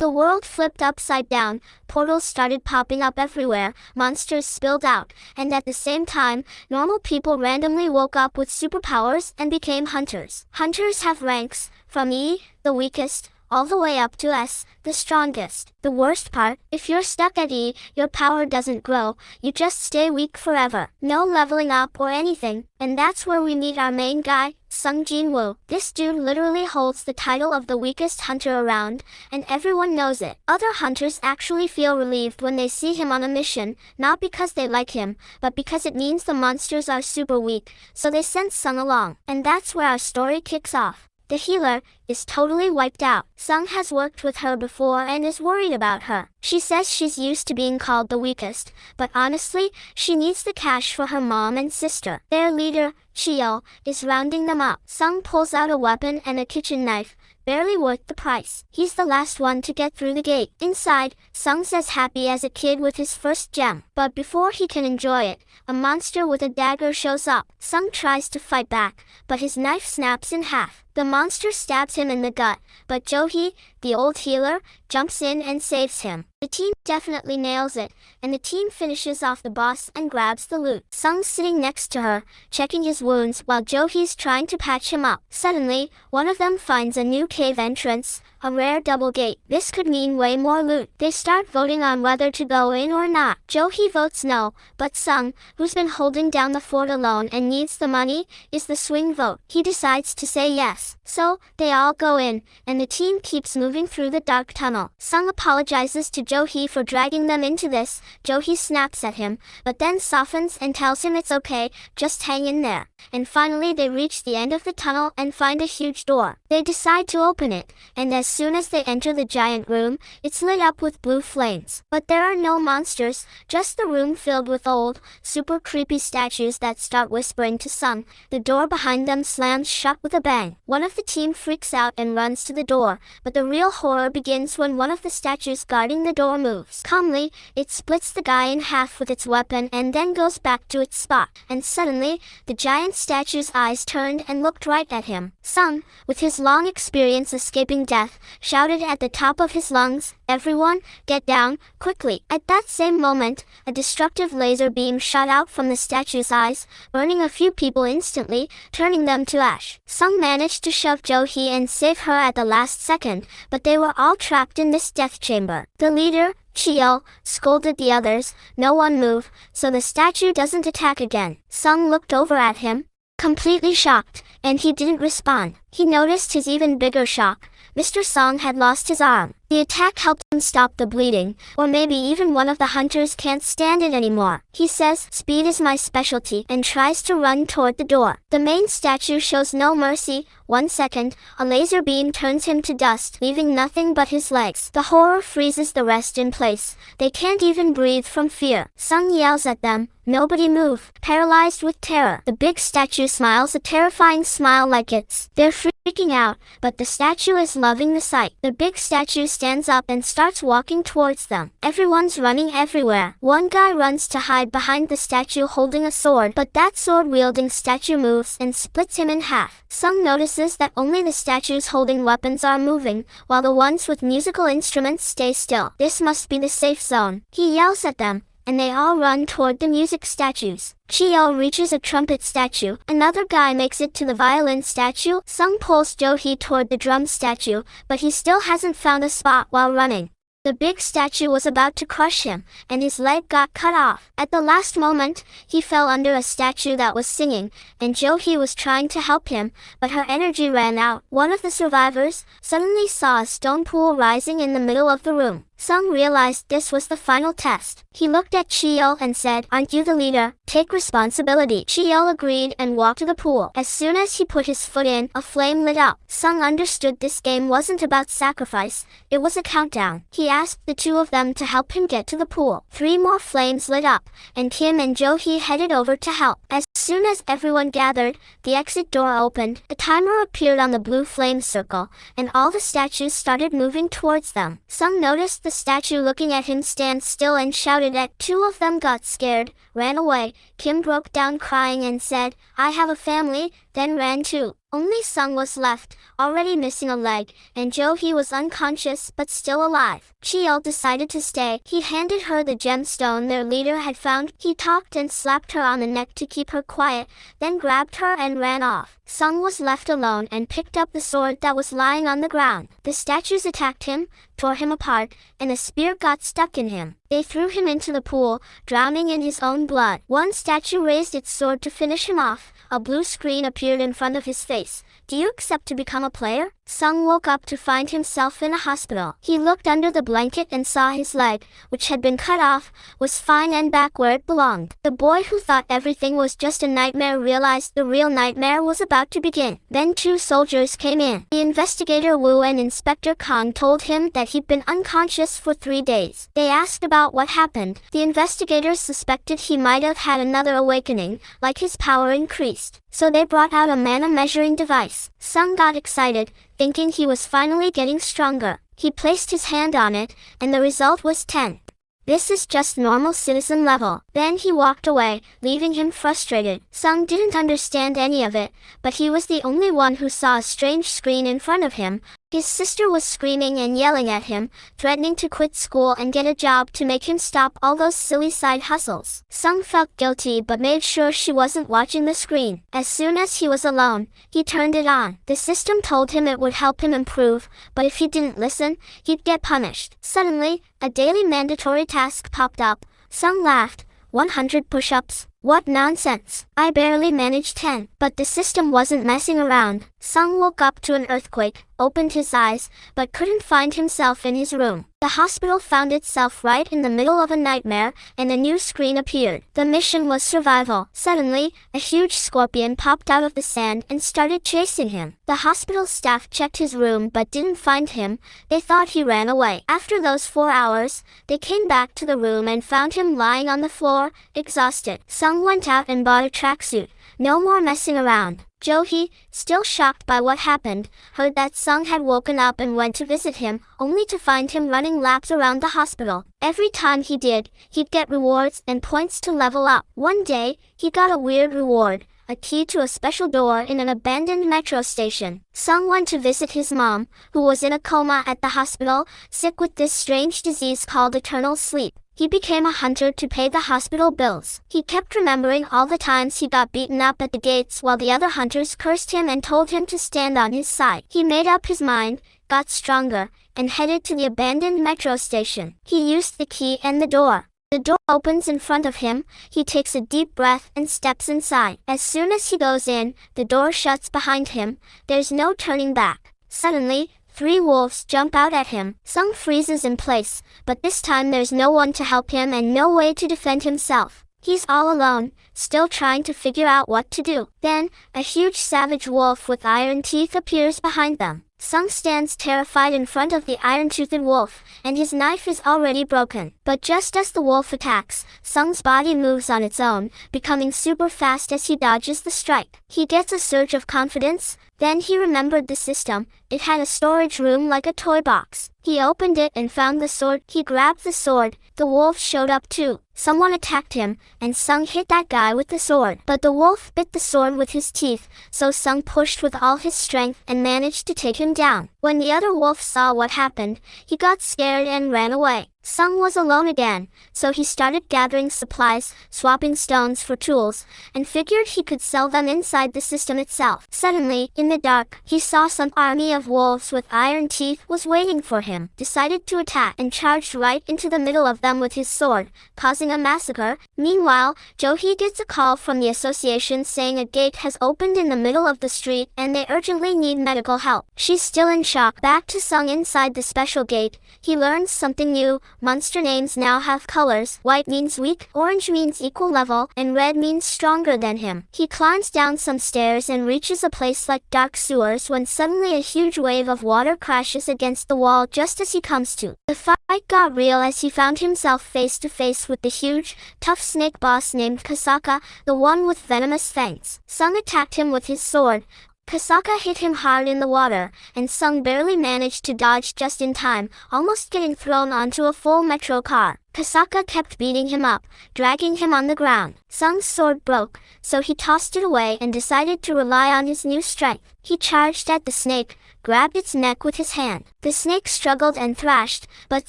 The world flipped upside down, portals started popping up everywhere, monsters spilled out, and at the same time, normal people randomly woke up with superpowers and became hunters. Hunters have ranks, from E, the weakest, all the way up to S, the strongest. The worst part, if you're stuck at E, your power doesn't grow, you just stay weak forever. No leveling up or anything, and that's where we meet our main guy, Jinwoo. This dude literally holds the title of the weakest hunter around, and everyone knows it. Other hunters actually feel relieved when they see him on a mission, not because they like him, but because it means the monsters are super weak, so they send Sung along. And that's where our story kicks off. The healer is totally wiped out. Sung has worked with her before and is worried about her. She says she's used to being called the weakest, but honestly, she needs the cash for her mom and sister. Their leader, Chio, is rounding them up. Sung pulls out a weapon and a kitchen knife, barely worth the price. He's the last one to get through the gate. Inside, Sung's as happy as a kid with his first gem. But before he can enjoy it, a monster with a dagger shows up. Sung tries to fight back, but his knife snaps in half. The monster stabs him in the gut, but Jo-hee, the old healer, jumps in and saves him. The team definitely nails it, and the team finishes off the boss and grabs the loot. Sung's sitting next to her, checking his wounds while Jo-hee's trying to patch him up. Suddenly, one of them finds a new cave entrance, a rare double gate. This could mean way more loot. They start voting on whether to go in or not. Jo-hee votes no, but Sung, who's been holding down the fort alone and needs the money, is the swing vote. He decides to say yes. So, they all go in, and the team keeps moving through the dark tunnel. Sung apologizes to Jo-hee for dragging them into this. Jo-hee snaps at him, but then softens and tells him it's okay, just hang in there. And finally they reach the end of the tunnel and find a huge door. They decide to open it, and as soon as they enter the giant room, it's lit up with blue flames. But there are no monsters, just the room filled with old, super creepy statues that start whispering to Sung. The door behind them slams shut with a bang. One of the team freaks out and runs to the door, but the real horror begins when one of the statues guarding the door moves. Calmly, it splits the guy in half with its weapon and then goes back to its spot. And suddenly, the giant statue's eyes turned and looked right at him. Sung, with his long experience escaping death, shouted at the top of his lungs, "Everyone, get down, quickly!" At that same moment, a destructive laser beam shot out from the statue's eyes, burning a few people instantly, turning them to ash. Sung managed to shove Jo-hee and save her at the last second, but they were all trapped in this death chamber. The leader, Chio, scolded the others, "No one move, so the statue doesn't attack again." Sung looked over at him, completely shocked, and he didn't respond. He noticed his even bigger shock. Mr. Song had lost his arm. The attack helped him stop the bleeding, or maybe even one of the hunters can't stand it anymore. He says, "Speed is my specialty," and tries to run toward the door. The main statue shows no mercy. 1 second, a laser beam turns him to dust, leaving nothing but his legs. The horror freezes the rest in place. They can't even breathe from fear. Sung yells at them, "Nobody move." Paralyzed with terror, the big statue smiles a terrifying smile like they're freaking out, but the statue is loving the sight. The big statue stands up and starts walking towards them. Everyone's running everywhere. One guy runs to hide behind the statue holding a sword, but that sword-wielding statue moves and splits him in half. Sung notices that only the statues holding weapons are moving, while the ones with musical instruments stay still. This must be the safe zone. He yells at them, and they all run toward the music statues. Chio reaches a trumpet statue. Another guy makes it to the violin statue. Sung pulls Jo-hee toward the drum statue, but he still hasn't found a spot while running. The big statue was about to crush him, and his leg got cut off. At the last moment, he fell under a statue that was singing, and Jo-hee was trying to help him, but her energy ran out. One of the survivors suddenly saw a stone pool rising in the middle of the room. Sung realized this was the final test. He looked at Chio and said, "Aren't you the leader? Take responsibility." Chio agreed and walked to the pool. As soon as he put his foot in, a flame lit up. Sung understood this game wasn't about sacrifice, it was a countdown. He asked the two of them to help him get to the pool. 3 more flames lit up, and Kim and Jo-hee headed over to help. As soon as everyone gathered, the exit door opened, a timer appeared on the blue flame circle, and all the statues started moving towards them. Sung noticed the statue looking at him stand still and shouted at 2 of them got scared, ran away. Kim broke down crying and said, "I have a family," then ran too. Only Sung was left, already missing a leg, and Jo-hee was unconscious but still alive. Cheol decided to stay. He handed her the gemstone their leader had found. He talked and slapped her on the neck to keep her quiet, then grabbed her and ran off. Sung was left alone and picked up the sword that was lying on the ground. The statues attacked him, tore him apart, and a spear got stuck in him. They threw him into the pool, drowning in his own blood. One statue raised its sword to finish him off. A blue screen appeared in front of his face. "Do you accept to become a player?" Sung woke up to find himself in a hospital. He looked under the blanket and saw his leg, which had been cut off, was fine and back where it belonged. The boy who thought everything was just a nightmare realized the real nightmare was about to begin. Then two soldiers came in. The investigator Wu and Inspector Kong told him that he'd been unconscious for 3 days. They asked about what happened. The investigators suspected he might have had another awakening, like his power increased. So they brought out a mana measuring device. Sung got excited, thinking he was finally getting stronger. He placed his hand on it, and the result was 10. This is just normal citizen level. Then he walked away, leaving him frustrated. Sung didn't understand any of it, but he was the only one who saw a strange screen in front of him. His sister was screaming and yelling at him, threatening to quit school and get a job to make him stop all those silly side hustles. Sung felt guilty but made sure she wasn't watching the screen. As soon as he was alone, he turned it on. The system told him it would help him improve, but if he didn't listen, he'd get punished. Suddenly, a daily mandatory task popped up. Sung laughed. 100 push-ups? What nonsense. I barely managed 10. But the system wasn't messing around. Sung woke up to an earthquake, opened his eyes, but couldn't find himself in his room. The hospital found itself right in the middle of a nightmare, and a new screen appeared. The mission was survival. Suddenly, a huge scorpion popped out of the sand and started chasing him. The hospital staff checked his room but didn't find him. They thought he ran away. After those 4 hours, they came back to the room and found him lying on the floor, exhausted. Sung went out and bought a tracksuit. No more messing around. Jo-hee, still shocked by what happened, heard that Sung had woken up and went to visit him, only to find him running laps around the hospital. Every time he did, he'd get rewards and points to level up. One day, he got a weird reward, a key to a special door in an abandoned metro station. Sung went to visit his mom, who was in a coma at the hospital, sick with this strange disease called eternal sleep. He became a hunter to pay the hospital bills. He kept remembering all the times he got beaten up at the gates while the other hunters cursed him and told him to stand on his side. He made up his mind, got stronger, and headed to the abandoned metro station. He used the key and the door. The door opens in front of him. He takes a deep breath and steps inside. As soon as he goes in, the door shuts behind him. There's no turning back. Suddenly, 3 wolves jump out at him. Sung freezes in place, but this time there's no one to help him and no way to defend himself. He's all alone, still trying to figure out what to do. Then, a huge savage wolf with iron teeth appears behind them. Sung stands terrified in front of the iron-toothed wolf, and his knife is already broken. But just as the wolf attacks, Sung's body moves on its own, becoming super fast as he dodges the strike. He gets a surge of confidence. Then he remembered the system. It had a storage room like a toy box. He opened it and found the sword. He grabbed the sword. The wolf showed up too. Someone attacked him, and Sung hit that guy with the sword. But the wolf bit the sword with his teeth, so Sung pushed with all his strength and managed to take him down. When the other wolf saw what happened, he got scared and ran away. Sung was alone again, so he started gathering supplies, swapping stones for tools, and figured he could sell them inside the system itself. Suddenly, in the dark, he saw some army of wolves with iron teeth was waiting for him, decided to attack, and charged right into the middle of them with his sword, causing a massacre. Meanwhile, Jo-hee gets a call from the association saying a gate has opened in the middle of the street and they urgently need medical help. She's still in shock. Back to Sung inside the special gate, he learns something new. Monster names now have colors. White means weak, orange means equal level, and red means stronger than him. He climbs down some stairs and reaches a place like dark sewers when suddenly a huge wave of water crashes against the wall just as he comes to. The fight got real as he found himself face to face with the huge, tough snake boss named Kasaka, the one with venomous fangs. Sung attacked him with his sword. Kasaka hit him hard in the water, and Sung barely managed to dodge just in time, almost getting thrown onto a full metro car. Kasaka kept beating him up, dragging him on the ground. Sung's sword broke, so he tossed it away and decided to rely on his new strength. He charged at the snake, grabbed its neck with his hand. The snake struggled and thrashed, but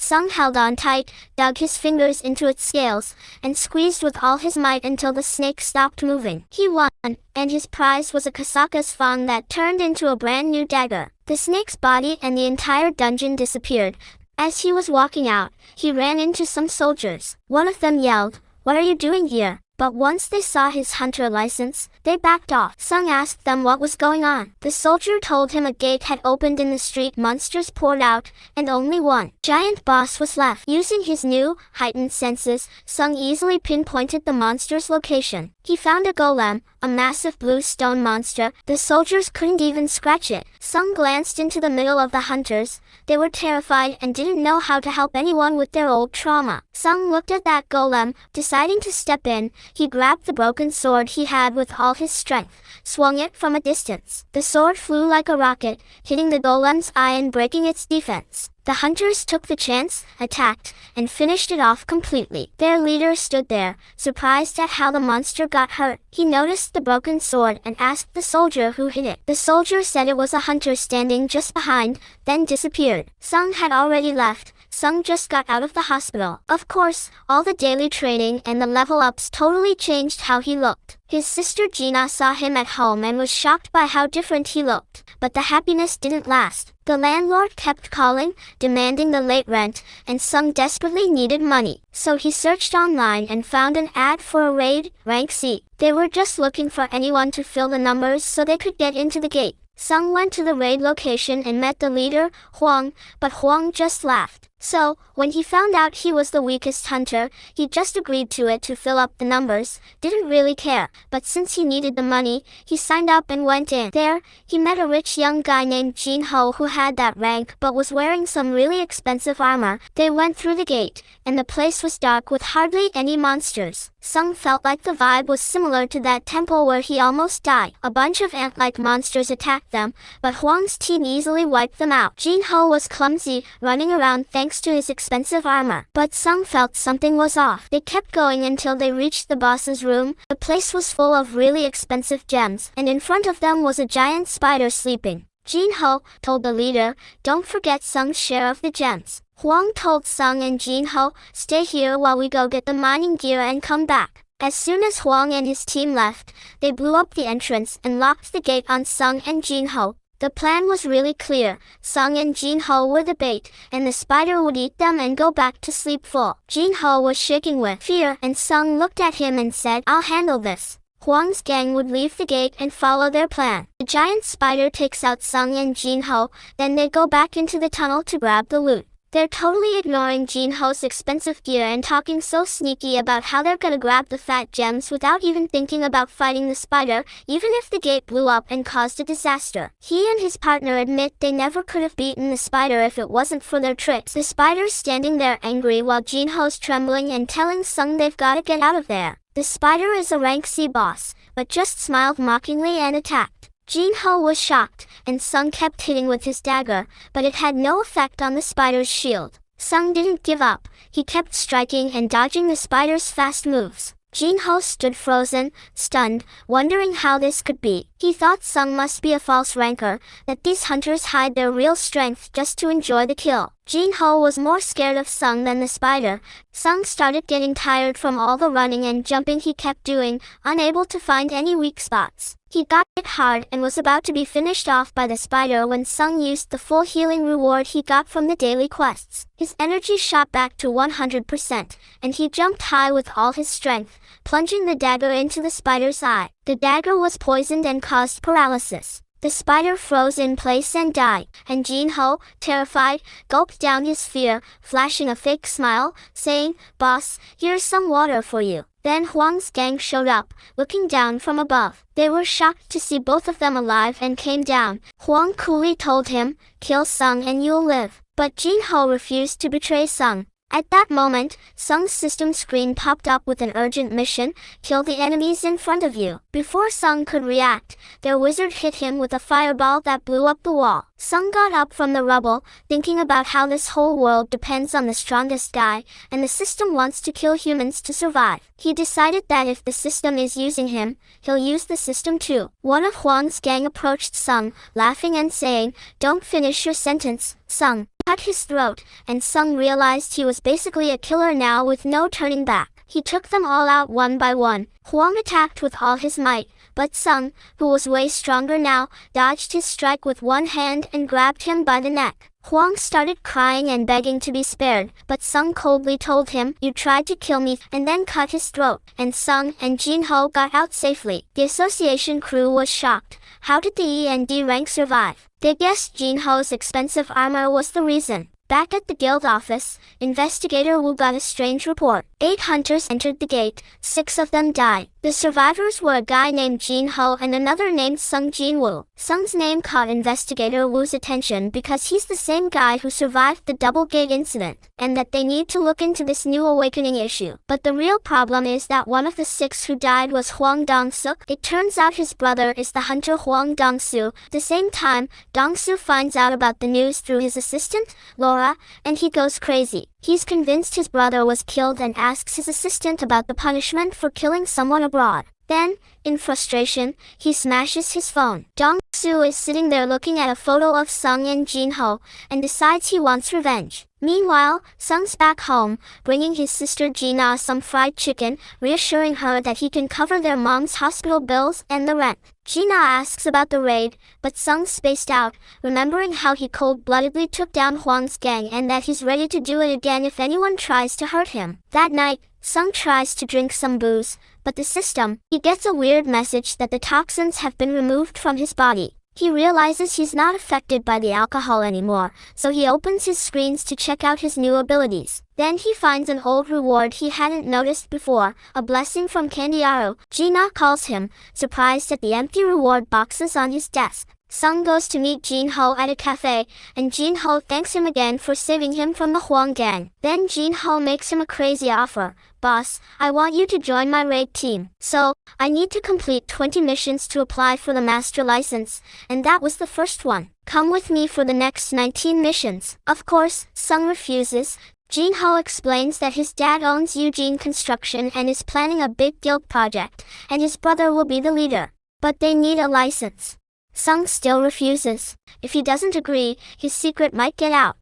Sung held on tight, dug his fingers into its scales, and squeezed with all his might until the snake stopped moving. He won, and his prize was a Kasaka's fang that turned into a brand new dagger. The snake's body and the entire dungeon disappeared. As he was walking out, he ran into some soldiers. One of them yelled, "What are you doing here?" But once they saw his hunter license, they backed off. Sung asked them what was going on. The soldier told him a gate had opened in the street, monsters poured out, and only one giant boss was left. Using his new, heightened senses, Sung easily pinpointed the monster's location. He found a golem, a massive blue stone monster. The soldiers couldn't even scratch it. Sung glanced into the middle of the hunters. They were terrified and didn't know how to help anyone with their old trauma. Sung looked at that golem, deciding to step in. He grabbed the broken sword he had with all his strength, swung it from a distance. The sword flew like a rocket, hitting the golem's eye and breaking its defense. The hunters took the chance, attacked, and finished it off completely. Their leader stood there, surprised at how the monster got hurt. He noticed the broken sword and asked the soldier who hit it. The soldier said it was a hunter standing just behind, then disappeared. Sung had already left. Sung just got out of the hospital. Of course, all the daily training and the level-ups totally changed how he looked. His sister Gina saw him at home and was shocked by how different he looked. But the happiness didn't last. The landlord kept calling, demanding the late rent, and Sung desperately needed money. So he searched online and found an ad for a raid, rank C. They were just looking for anyone to fill the numbers so they could get into the gate. Sung went to the raid location and met the leader, Huang, but Huang just laughed. So, when he found out he was the weakest hunter, he just agreed to it to fill up the numbers, didn't really care. But since he needed the money, he signed up and went in. There, he met a rich young guy named Jinwoo who had that rank but was wearing some really expensive armor. They went through the gate, and the place was dark with hardly any monsters. Sung felt like the vibe was similar to that temple where he almost died. A bunch of ant-like monsters attacked them, but Huang's team easily wiped them out. Jinwoo was clumsy, running around thanks to his expensive armor. But Sung felt something was off. They kept going until they reached the boss's room. The place was full of really expensive gems, and in front of them was a giant spider sleeping. Jinwoo told the leader, "Don't forget Sung's share of the gems." Huang told Sung and Jinwoo, "Stay here while we go get the mining gear and come back." As soon as Huang and his team left, they blew up the entrance and locked the gate on Sung and Jinwoo. The plan was really clear. Sung and Jinwoo were the bait, and the spider would eat them and go back to sleep full. Jinwoo was shaking with fear, and Sung looked at him and said, "I'll handle this." Huang's gang would leave the gate and follow their plan. The giant spider takes out Sung and Jinwoo, then they go back into the tunnel to grab the loot. They're totally ignoring Jinwoo's expensive gear and talking so sneaky about how they're gonna grab the fat gems without even thinking about fighting the spider, even if the gate blew up and caused a disaster. He and his partner admit they never could have beaten the spider if it wasn't for their tricks. The spider's standing there angry while Jinwoo's trembling and telling Sung they've gotta get out of there. The spider is a rank C boss, but just smiled mockingly and attacked. Jinwoo was shocked, and Sung kept hitting with his dagger, but it had no effect on the spider's shield. Sung didn't give up. He kept striking and dodging the spider's fast moves. Jinwoo stood frozen, stunned, wondering how this could be. He thought Sung must be a false ranker, that these hunters hide their real strength just to enjoy the kill. Jinwoo was more scared of Sung than the spider. Sung started getting tired from all the running and jumping he kept doing, unable to find any weak spots. He got hit hard and was about to be finished off by the spider when Sung used the full healing reward he got from the daily quests. His energy shot back to 100%, and he jumped high with all his strength, plunging the dagger into the spider's eye. The dagger was poisoned and caused paralysis. The spider froze in place and died, and Jinwoo, terrified, gulped down his fear, flashing a fake smile, saying, "Boss, here's some water for you." Then Huang's gang showed up, looking down from above. They were shocked to see both of them alive and came down. Huang coolly told him, "Kill Sung and you'll live." But Jinwoo refused to betray Sung. At that moment, Sung's system screen popped up with an urgent mission: kill the enemies in front of you. Before Sung could react, their wizard hit him with a fireball that blew up the wall. Sung got up from the rubble, thinking about how this whole world depends on the strongest guy, and the system wants to kill humans to survive. He decided that if the system is using him, he'll use the system too. One of Huang's gang approached Sung, laughing and saying, "Don't finish your sentence, Sung." Cut his throat, and Sung realized he was basically a killer now with no turning back. He took them all out one by one. Huang attacked with all his might, but Sung, who was way stronger now, dodged his strike with one hand and grabbed him by the neck. Huang started crying and begging to be spared, but Sung coldly told him, "You tried to kill me," and then cut his throat, and Sung and Jinwoo got out safely. The association crew was shocked. How did the E and D rank survive? They guessed Jinwoo's expensive armor was the reason. Back at the guild office, Investigator Wu got a strange report. 8 hunters entered the gate. 6 of them died. The survivors were a guy named Jinwoo and another named Sung Jinwoo. Sung's name caught Investigator Wu's attention because he's the same guy who survived the double gate incident, and that they need to look into this new awakening issue. But the real problem is that one of the 6 who died was Huang Dong-suk. It turns out his brother is the hunter Huang Dong-su. At the same time, Dong-su finds out about the news through his assistant, Laura, and he goes crazy. He's convinced his brother was killed and asks his assistant about the punishment for killing someone abroad. Then, in frustration, he smashes his phone. Dong-su is sitting there looking at a photo of Sung and Jinwoo, and decides he wants revenge. Meanwhile, Sung's back home, bringing his sister Jina some fried chicken, reassuring her that he can cover their mom's hospital bills and the rent. Jina asks about the raid, but Sung spaced out, remembering how he cold-bloodedly took down Huang's gang and that he's ready to do it again if anyone tries to hurt him. That night, Sung tries to drink some booze, but the system, he gets a weird message that the toxins have been removed from his body. He realizes he's not affected by the alcohol anymore, so he opens his screens to check out his new abilities. Then he finds an old reward he hadn't noticed before, a blessing from Candiaru. Jina calls him, surprised at the empty reward boxes on his desk. Sung goes to meet Jinwoo at a cafe, and Jinwoo thanks him again for saving him from the Huang gang. Then Jinwoo makes him a crazy offer. "Boss, I want you to join my raid team. So, I need to complete 20 missions to apply for the master license, and that was the first one. Come with me for the next 19 missions." Of course, Sung refuses. Jinwoo explains that his dad owns Eugene Construction and is planning a big guild project, and his brother will be the leader. But they need a license. Sung still refuses. If he doesn't agree, his secret might get out.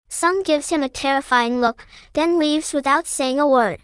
Sung gives him a terrifying look, then leaves without saying a word.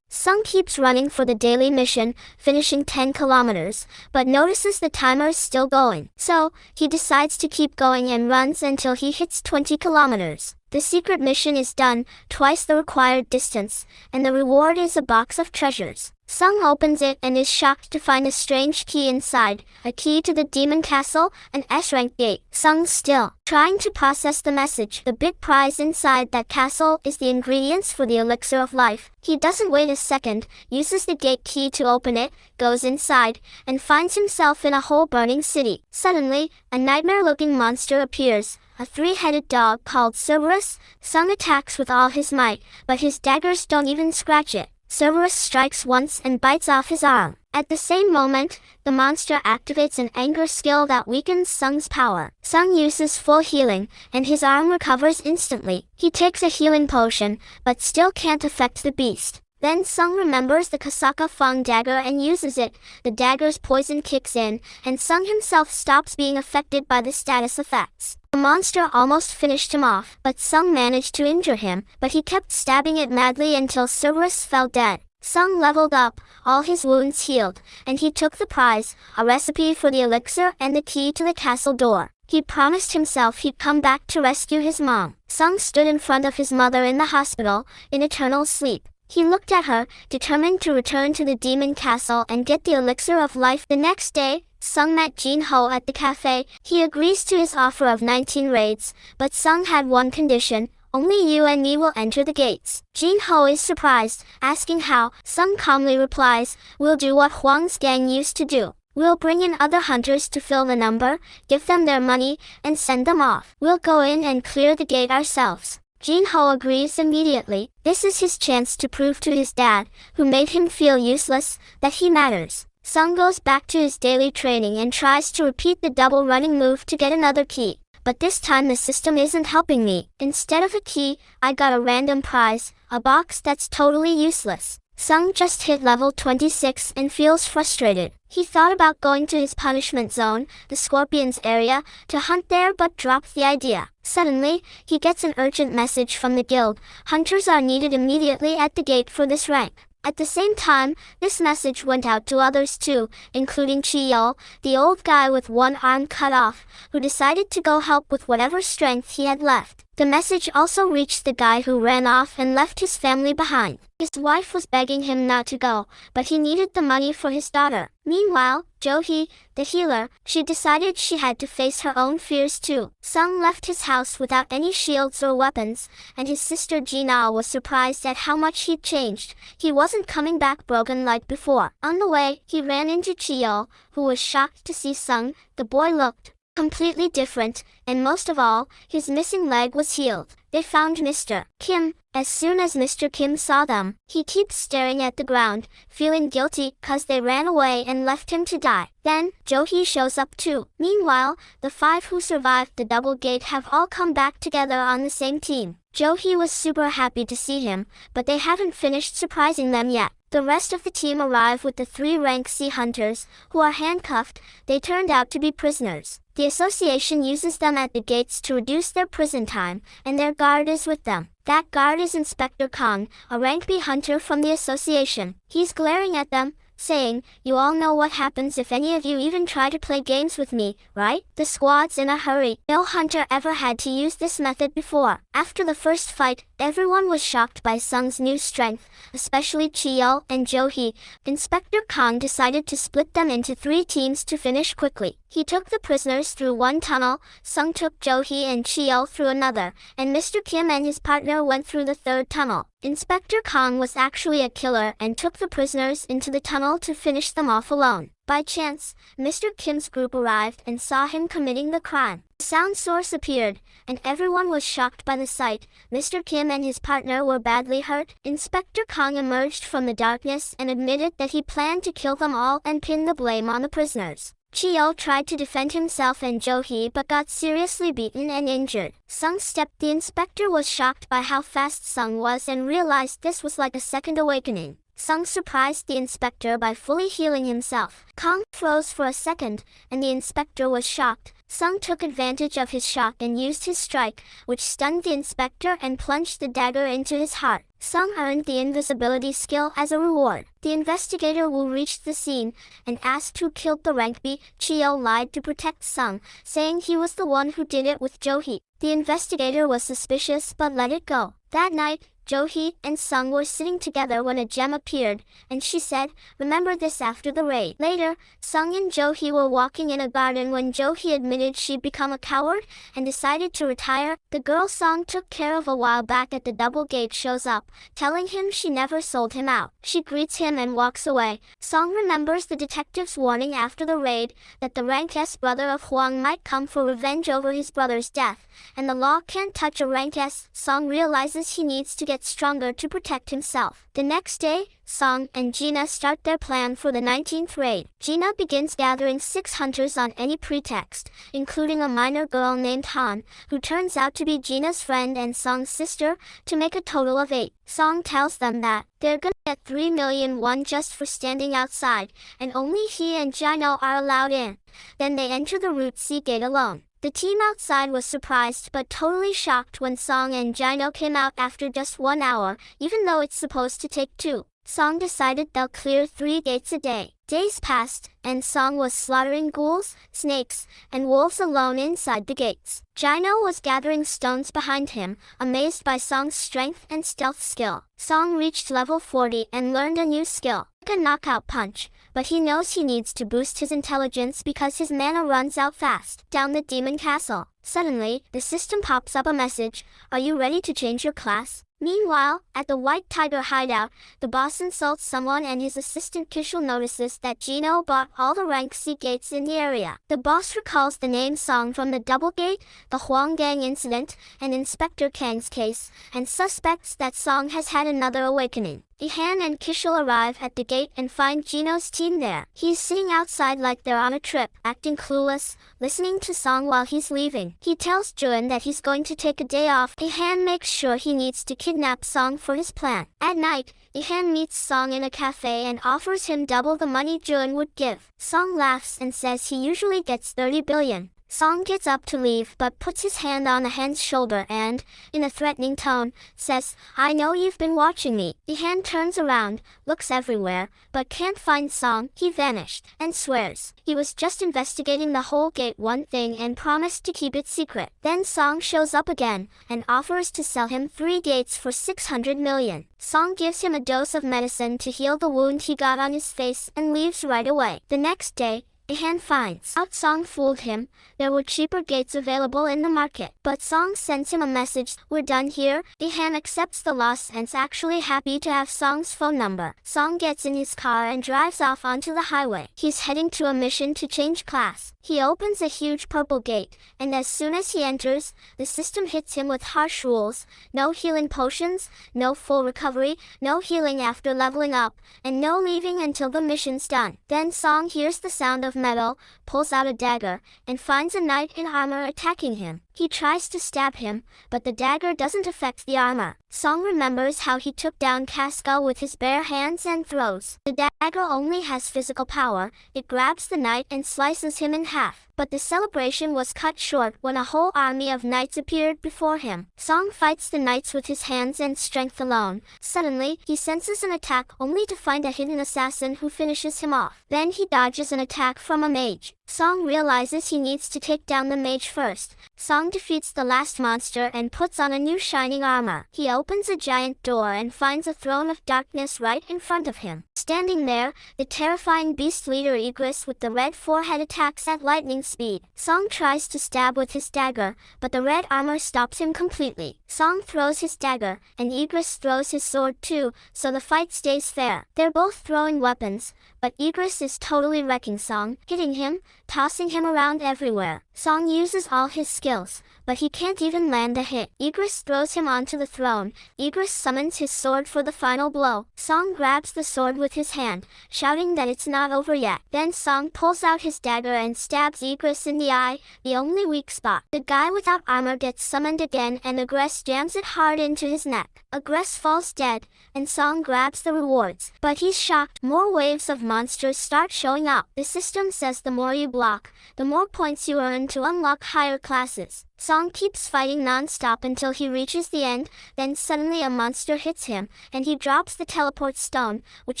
Sung keeps running for the daily mission, finishing 10 kilometers, but notices the timer is still going. So, he decides to keep going and runs until he hits 20 kilometers. The secret mission is done, twice the required distance, and the reward is a box of treasures. Sung opens it and is shocked to find a strange key inside, a key to the demon castle, an S-rank gate. Sung still trying to process the message. The big prize inside that castle is the ingredients for the elixir of life. He doesn't wait a second, uses the gate key to open it, goes inside, and finds himself in a whole burning city. Suddenly, a nightmare-looking monster appears. A 3-headed dog called Cerberus. Sung attacks with all his might, but his daggers don't even scratch it. Cerberus strikes once and bites off his arm. At the same moment, the monster activates an anger skill that weakens Sung's power. Sung uses full healing, and his arm recovers instantly. He takes a healing potion, but still can't affect the beast. Then Sung remembers the Kasaka Fang dagger and uses it. The dagger's poison kicks in, and Sung himself stops being affected by the status effects. The monster almost finished him off, but Sung managed to injure him, but he kept stabbing it madly until Cerberus fell dead. Sung leveled up, all his wounds healed, and he took the prize, a recipe for the elixir and the key to the castle door. He promised himself he'd come back to rescue his mom. Sung stood in front of his mother in the hospital, in eternal sleep. He looked at her, determined to return to the demon castle and get the elixir of life. The next day, Sung met Jinwoo at the cafe. He agrees to his offer of 19 raids, but Sung had one condition: only you and me will enter the gates. Jinwoo is surprised, asking how. Sung calmly replies, "We'll do what Huang's gang used to do. We'll bring in other hunters to fill the number, give them their money, and send them off. We'll go in and clear the gate ourselves." Jinwoo agrees immediately. This is his chance to prove to his dad, who made him feel useless, that he matters. Sung goes back to his daily training and tries to repeat the double running move to get another key. But this time the system isn't helping me. Instead of a key, I got a random prize, a box that's totally useless. Sung just hit level 26 and feels frustrated. He thought about going to his punishment zone, the Scorpions area, to hunt there but dropped the idea. Suddenly, he gets an urgent message from the guild. Hunters are needed immediately at the gate for this rank. At the same time, this message went out to others too, including Chi-yeol, the old guy with one arm cut off, who decided to go help with whatever strength he had left. The message also reached the guy who ran off and left his family behind. His wife was begging him not to go, but he needed the money for his daughter. Meanwhile, Jo-hee, the healer, she decided she had to face her own fears too. Sung left his house without any shields or weapons, and his sister Jina was surprised at how much he'd changed. He wasn't coming back broken like before. On the way, he ran into Chi-yeol, who was shocked to see Sung. The boy looked completely different, and most of all, his missing leg was healed. They found Mr. Kim. As soon as Mr. Kim saw them, he keeps staring at the ground, feeling guilty cause they ran away and left him to die. Then, Jo-hee shows up too. Meanwhile, the 5 who survived the double gate have all come back together on the same team. Jo-hee was super happy to see him, but they haven't finished surprising them yet. The rest of the team arrive with the 3 rank C hunters, who are handcuffed. They turned out to be prisoners. The association uses them at the gates to reduce their prison time, and their guard is with them. That guard is Inspector Kong, a rank B hunter from the association. He's glaring at them, saying, "You all know what happens if any of you even try to play games with me, right?" The squad's in a hurry. No hunter ever had to use this method before. After the first fight, everyone was shocked by Sung's new strength, especially Chi-yeol and Jo-hee. Inspector Kong decided to split them into 3 teams to finish quickly. He took the prisoners through one tunnel, Sung took Jo-hee and Chi-yeol through another, and Mr. Kim and his partner went through the 3rd tunnel. Inspector Kong was actually a killer and took the prisoners into the tunnel to finish them off alone. By chance, Mr. Kim's group arrived and saw him committing the crime. The sound source appeared, and everyone was shocked by the sight. Mr. Kim and his partner were badly hurt. Inspector Kong emerged from the darkness and admitted that he planned to kill them all and pin the blame on the prisoners. Chi-yeol tried to defend himself and Jo-hee but got seriously beaten and injured. Sung stepped. The inspector was shocked by how fast Sung was and realized this was like a second awakening. Sung surprised the inspector by fully healing himself. Kong froze for a second, and the inspector was shocked. Sung took advantage of his shock and used his strike, which stunned the inspector and plunged the dagger into his heart. Sung earned the invisibility skill as a reward. The investigator Wu reached the scene and asked who killed the rank B. Chi-yeol lied to protect Sung, saying he was the one who did it with Jo-hee. The investigator was suspicious but let it go. That night, Jo-hee and Sung were sitting together when a gem appeared, and she said, "Remember this after the raid." Later, Sung and Jo-hee were walking in a garden when Jo-hee admitted she'd become a coward and decided to retire. The girl Sung took care of a while back at the double gate shows up, telling him she never sold him out. She greets him and walks away. Sung remembers the detective's warning after the raid that the rank S brother of Hwang might come for revenge over his brother's death, and the law can't touch a rank S. Sung realizes he needs to get stronger to protect himself. The next day, Sung and Jina start their plan for the 19th raid. Jina begins gathering 6 hunters on any pretext, including a minor girl named Han, who turns out to be Jina's friend and Sung's sister, to make a total of 8. Sung tells them that they're gonna get 3 million won just for standing outside, and only he and Jino are allowed in. Then they enter the Route C gate alone. The team outside was surprised but totally shocked when Song and Jino came out after just 1 hour, even though it's supposed to take 2. Song decided they'll clear 3 gates a day. Days passed, and Song was slaughtering ghouls, snakes, and wolves alone inside the gates. Jino was gathering stones behind him, amazed by Song's strength and stealth skill. Song reached level 40 and learned a new skill, a knockout punch, but he knows he needs to boost his intelligence because his mana runs out fast. Down the demon castle, Suddenly, the system pops up a message, "Are you ready to change your class?" Meanwhile, at the White Tiger hideout, the boss insults someone and his assistant Kishul notices that Jinwoo bought all the rank C gates in the area. The boss recalls the name Song from the double gate, the Huang Gang incident, and Inspector Kang's case, and suspects that Song has had another awakening. Ihan and Kishul arrive at the gate and find Jinwoo's team there. He's sitting outside like they're on a trip, acting clueless, listening to Song while he's leaving. He tells Jun that he's going to take a day off. Ihan makes sure he needs to kidnap Song for his plan. At night, Ihan meets Song in a cafe and offers him double the money Jun would give. Song laughs and says he usually gets 30 billion. Song gets up to leave but puts his hand on Ihan's shoulder and, in a threatening tone, says, "I know you've been watching me." Ihan turns around, looks everywhere, but can't find Song. He vanished, and swears he was just investigating the whole gate one thing and promised to keep it secret. Then Song shows up again, and offers to sell him 3 gates for 600 million. Song gives him a dose of medicine to heal the wound he got on his face and leaves right away. The next day, Ihan finds out Song fooled him. There were cheaper gates available in the market. But Song sends him a message, "We're done here." Ihan accepts the loss and's actually happy to have Song's phone number. Song gets in his car and drives off onto the highway. He's heading to a mission to change class. He opens a huge purple gate, and as soon as he enters, the system hits him with harsh rules. No healing potions, no full recovery, no healing after leveling up, and no leaving until the mission's done. Then Song hears the sound of metal, pulls out a dagger, and finds a knight in armor attacking him. He tries to stab him, but the dagger doesn't affect the armor. Song remembers how he took down Casca with his bare hands and throws. The dagger only has physical power. It grabs the knight and slices him in half. But the celebration was cut short when a whole army of knights appeared before him. Song fights the knights with his hands and strength alone. Suddenly, he senses an attack only to find a hidden assassin who finishes him off. Then he dodges an attack from a mage. Song realizes he needs to take down the mage first. Song defeats the last monster and puts on a new shining armor. He opens a giant door and finds a throne of darkness right in front of him. Standing there, the terrifying beast leader Igris with the red forehead attacks at lightning speed. Song tries to stab with his dagger, but the red armor stops him completely. Song throws his dagger, and Igris throws his sword too, so the fight stays fair. They're both throwing weapons, but Igris is totally wrecking Song, hitting him, tossing him around everywhere. Song uses all his skills, but he can't even land a hit. Igris throws him onto the throne. Igris summons his sword for the final blow. Song grabs the sword with his hand, shouting that it's not over yet. Then Song pulls out his dagger and stabs Igris in the eye, the only weak spot. The guy without armor gets summoned again and Igris jams it hard into his neck. Igris falls dead, and Song grabs the rewards. But he's shocked. More waves of monsters start showing up. The system says the more you block, the more points you earn to unlock higher classes. Song keeps fighting non-stop until he reaches the end, then suddenly a monster hits him, and he drops the teleport stone, which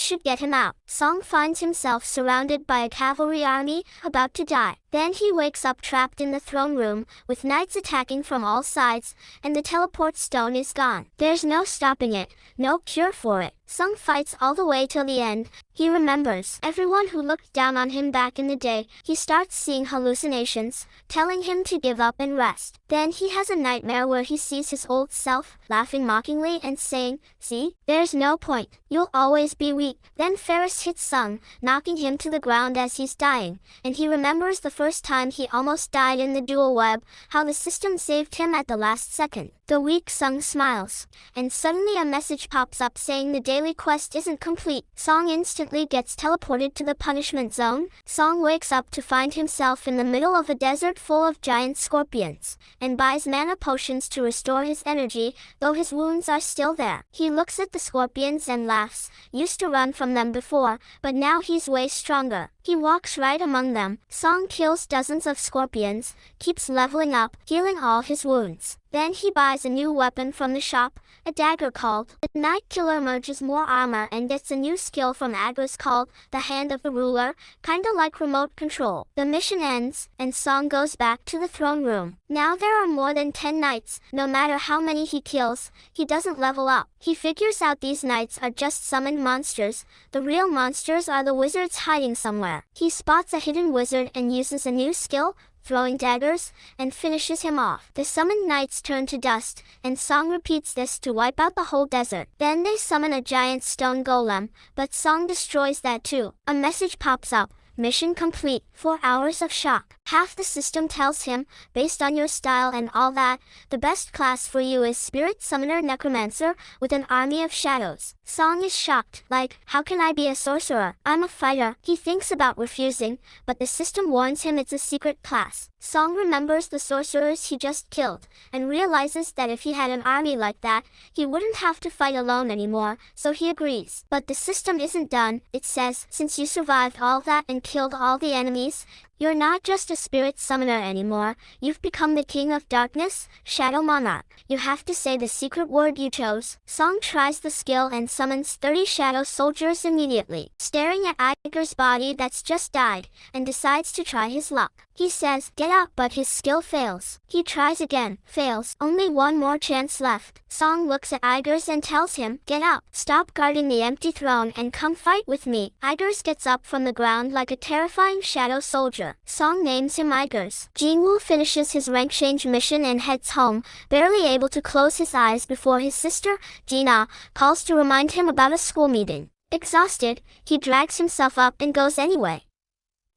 should get him out. Song finds himself surrounded by a cavalry army, about to die. Then he wakes up trapped in the throne room, with knights attacking from all sides, and the teleport stone is gone. There's no stopping it, no cure for it. Song fights all the way till the end. He remembers everyone who looked down on him back in the day. He starts seeing hallucinations, telling him to give up and rest. Then he has a nightmare where he sees his old self, laughing mockingly and saying, "See, there's no point. You'll always be weak." Then Ferris hits Sung, knocking him to the ground as he's dying, and he remembers the first time he almost died in the dual web, how the system saved him at the last second. The weak Sung smiles, and suddenly a message pops up saying the daily quest isn't complete. Song instantly gets teleported to the punishment zone. Song wakes up to find himself in the middle of a desert full of giant scorpions, and buys mana potions to restore his energy, though his wounds are still there. He looks at the scorpions and laughs. Used to run from them before, but now he's way stronger. He walks right among them. Song kills dozens of scorpions, keeps leveling up, healing all his wounds. Then he buys a new weapon from the shop, a dagger called the Night Killer. Merges more armor and gets a new skill from Agris called the Hand of the Ruler, kinda like remote control. The mission ends, and Song goes back to the throne room. Now there are more than 10 knights. No matter how many he kills, he doesn't level up. He figures out these knights are just summoned monsters. The real monsters are the wizards hiding somewhere. He spots a hidden wizard and uses a new skill, throwing daggers, and finishes him off. The summoned knights turn to dust, and Song repeats this to wipe out the whole desert. Then they summon a giant stone golem, but Song destroys that too. A message pops up. Mission complete. 4 hours of shock. Half the system tells him, based on your style and all that, the best class for you is Spirit Summoner Necromancer with an army of shadows. Song is shocked, like, how can I be a sorcerer? I'm a fighter. He thinks about refusing, but the system warns him it's a secret class. Song remembers the sorcerers he just killed, and realizes that if he had an army like that, he wouldn't have to fight alone anymore, so he agrees. But the system isn't done. It says, since you survived all that and killed all the enemies, you're not just a spirit summoner anymore, you've become the king of darkness, Shadow Monarch. You have to say the secret word you chose. Song tries the skill and summons 30 shadow soldiers immediately, staring at Iger's body that's just died, and decides to try his luck. He says, get up, but his skill fails. He tries again, fails. Only one more chance left. Song looks at Igers and tells him, get up, stop guarding the empty throne and come fight with me. Igers gets up from the ground like a terrifying shadow soldier. Song names him Igers. Jinwoo finishes his rank change mission and heads home, barely able to close his eyes before his sister, Jina, calls to remind him about a school meeting. Exhausted, he drags himself up and goes anyway.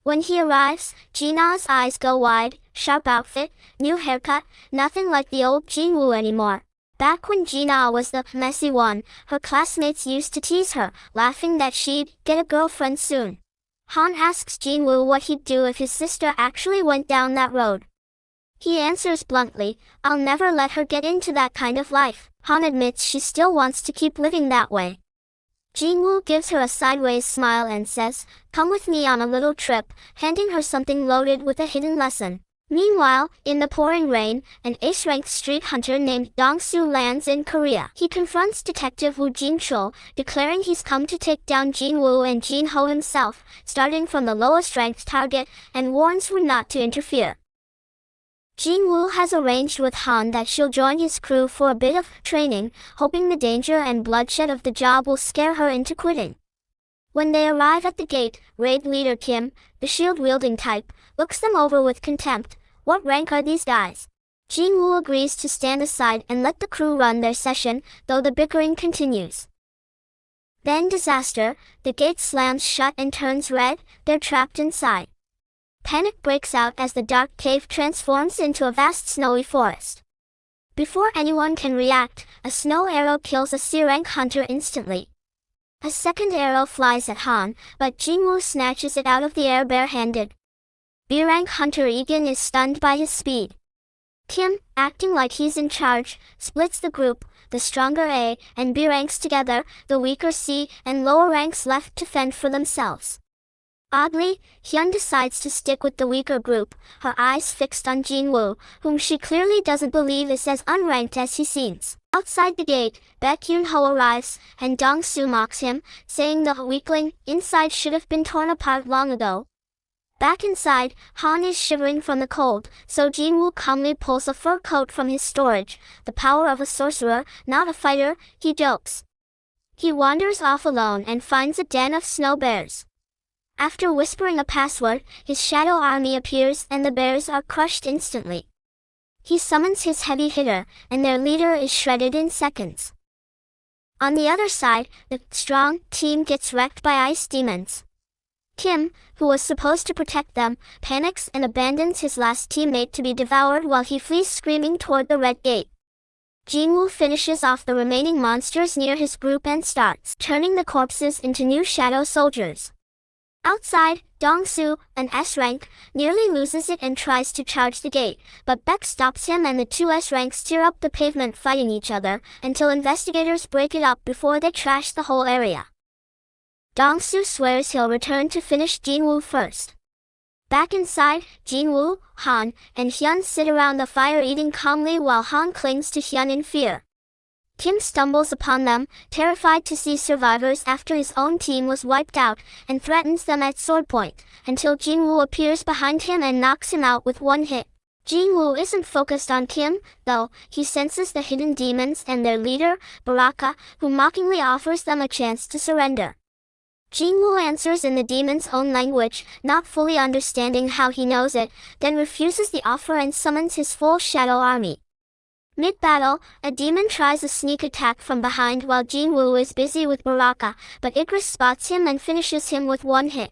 When he arrives, Jina's eyes go wide. Sharp outfit, new haircut, nothing like the old Jinwoo anymore. Back when Jina was the messy one, her classmates used to tease her, laughing that she'd get a girlfriend soon. Han asks Jinwoo what he'd do if his sister actually went down that road. He answers bluntly, I'll never let her get into that kind of life. Han admits she still wants to keep living that way. Jinwoo gives her a sideways smile and says, come with me on a little trip, handing her something loaded with a hidden lesson. Meanwhile, in the pouring rain, an ace-ranked street hunter named Dong-soo lands in Korea. He confronts Detective Woo Jin-chul, declaring he's come to take down Jinwoo and Jin-ho himself, starting from the lowest-ranked target, and warns Woo not to interfere. Jinwoo has arranged with Han that she'll join his crew for a bit of training, hoping the danger and bloodshed of the job will scare her into quitting. When they arrive at the gate, raid leader Kim, the shield-wielding type, looks them over with contempt. What rank are these guys? Jinwoo agrees to stand aside and let the crew run their session, though the bickering continues. Then disaster, the gate slams shut and turns red, they're trapped inside. Panic breaks out as the dark cave transforms into a vast snowy forest. Before anyone can react, a snow arrow kills a C-rank hunter instantly. A second arrow flies at Han, but Jinwoo snatches it out of the air barehanded. B-rank hunter Egan is stunned by his speed. Kim, acting like he's in charge, splits the group, the stronger A and B ranks together, the weaker C and lower ranks left to fend for themselves. Oddly, Hyun decides to stick with the weaker group, her eyes fixed on Jinwoo, whom she clearly doesn't believe is as unranked as he seems. Outside the gate, Baek Yoon-ho arrives, and Dong-soo mocks him, saying the weakling inside should have been torn apart long ago. Back inside, Han is shivering from the cold, so Jinwoo calmly pulls a fur coat from his storage. The power of a sorcerer, not a fighter, he jokes. He wanders off alone and finds a den of snow bears. After whispering a password, his shadow army appears and the bears are crushed instantly. He summons his heavy hitter, and their leader is shredded in seconds. On the other side, the strong team gets wrecked by ice demons. Kim, who was supposed to protect them, panics and abandons his last teammate to be devoured while he flees screaming toward the red gate. Jinwoo finishes off the remaining monsters near his group and starts turning the corpses into new shadow soldiers. Outside, Dong-soo, an S-rank, nearly loses it and tries to charge the gate, but Baek stops him and the two S-ranks tear up the pavement fighting each other, until investigators break it up before they trash the whole area. Dong-soo swears he'll return to finish Jinwoo first. Back inside, Jinwoo, Han, and Hyun sit around the fire eating calmly while Han clings to Hyun in fear. Kim stumbles upon them, terrified to see survivors after his own team was wiped out, and threatens them at sword point, until Jinwoo appears behind him and knocks him out with one hit. Jinwoo isn't focused on Kim, though. He senses the hidden demons and their leader, Baraka, who mockingly offers them a chance to surrender. Jinwoo answers in the demon's own language, not fully understanding how he knows it, then refuses the offer and summons his full shadow army. Mid-battle, a demon tries a sneak attack from behind while Jinwoo is busy with Baraka, but Igris spots him and finishes him with one hit.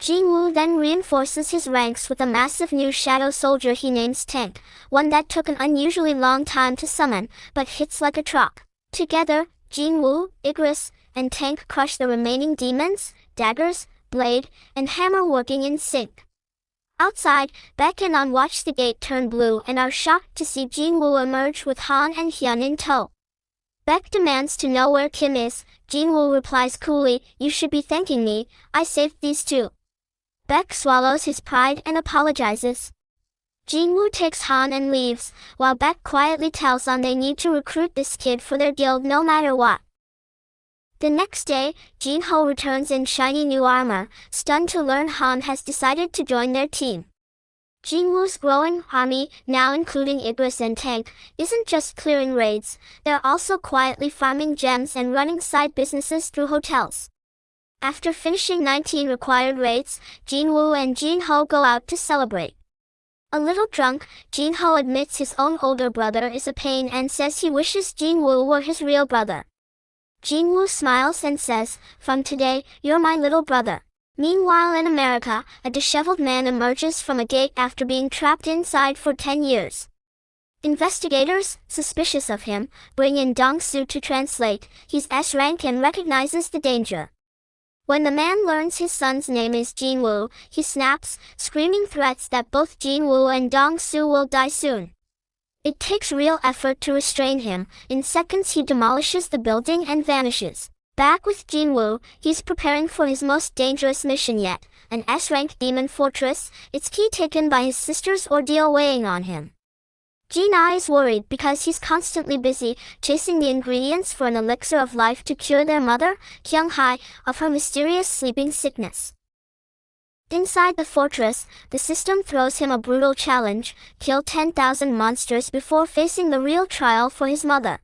Jinwoo then reinforces his ranks with a massive new shadow soldier he names Tank, one that took an unusually long time to summon, but hits like a truck. Together, Jinwoo, Igris, and Tank crush the remaining demons, daggers, blade, and hammer working in sync. Outside, Beck and On watch the gate turn blue and are shocked to see Jinwoo emerge with Han and Hyun in tow. Beck demands to know where Kim is. Jinwoo replies coolly, "You should be thanking me, I saved these two." Beck swallows his pride and apologizes. Jinwoo takes Han and leaves, while Beck quietly tells On they need to recruit this kid for their guild no matter what. The next day, Jinho returns in shiny new armor, stunned to learn Han has decided to join their team. Jinwoo's growing army, now including Igris and Tank, isn't just clearing raids, they're also quietly farming gems and running side businesses through hotels. After finishing 19 required raids, Jinwoo and Jinho go out to celebrate. A little drunk, Jinho admits his own older brother is a pain and says he wishes Jinwoo were his real brother. Jinwoo smiles and says, "From today, you're my little brother." Meanwhile in America, a disheveled man emerges from a gate after being trapped inside for 10 years. Investigators, suspicious of him, bring in Dong-soo to translate. He's S-rank and recognizes the danger. When the man learns his son's name is Jinwoo, he snaps, screaming threats that both Jinwoo and Dong-soo will die soon. It takes real effort to restrain him. In seconds he demolishes the building and vanishes. Back with Jinwoo, he's preparing for his most dangerous mission yet, an S-rank demon fortress, its key taken by his sister's ordeal weighing on him. Jin-ai is worried because he's constantly busy chasing the ingredients for an elixir of life to cure their mother, Kyung-hae, of her mysterious sleeping sickness. Inside the fortress, the system throws him a brutal challenge: kill 10,000 monsters before facing the real trial for his mother.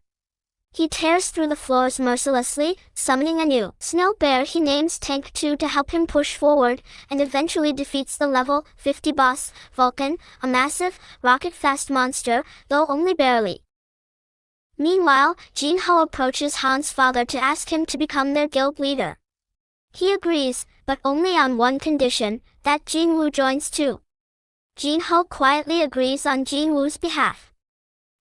He tears through the floors mercilessly, summoning a new snow bear he names Tank 2 to help him push forward, and eventually defeats the level 50 boss, Vulcan, a massive, rocket-fast monster, though only barely. Meanwhile, Jinho approaches Han's father to ask him to become their guild leader. He agrees, but only on one condition, that Jinwoo joins too. Jinho quietly agrees on Jinwoo's behalf.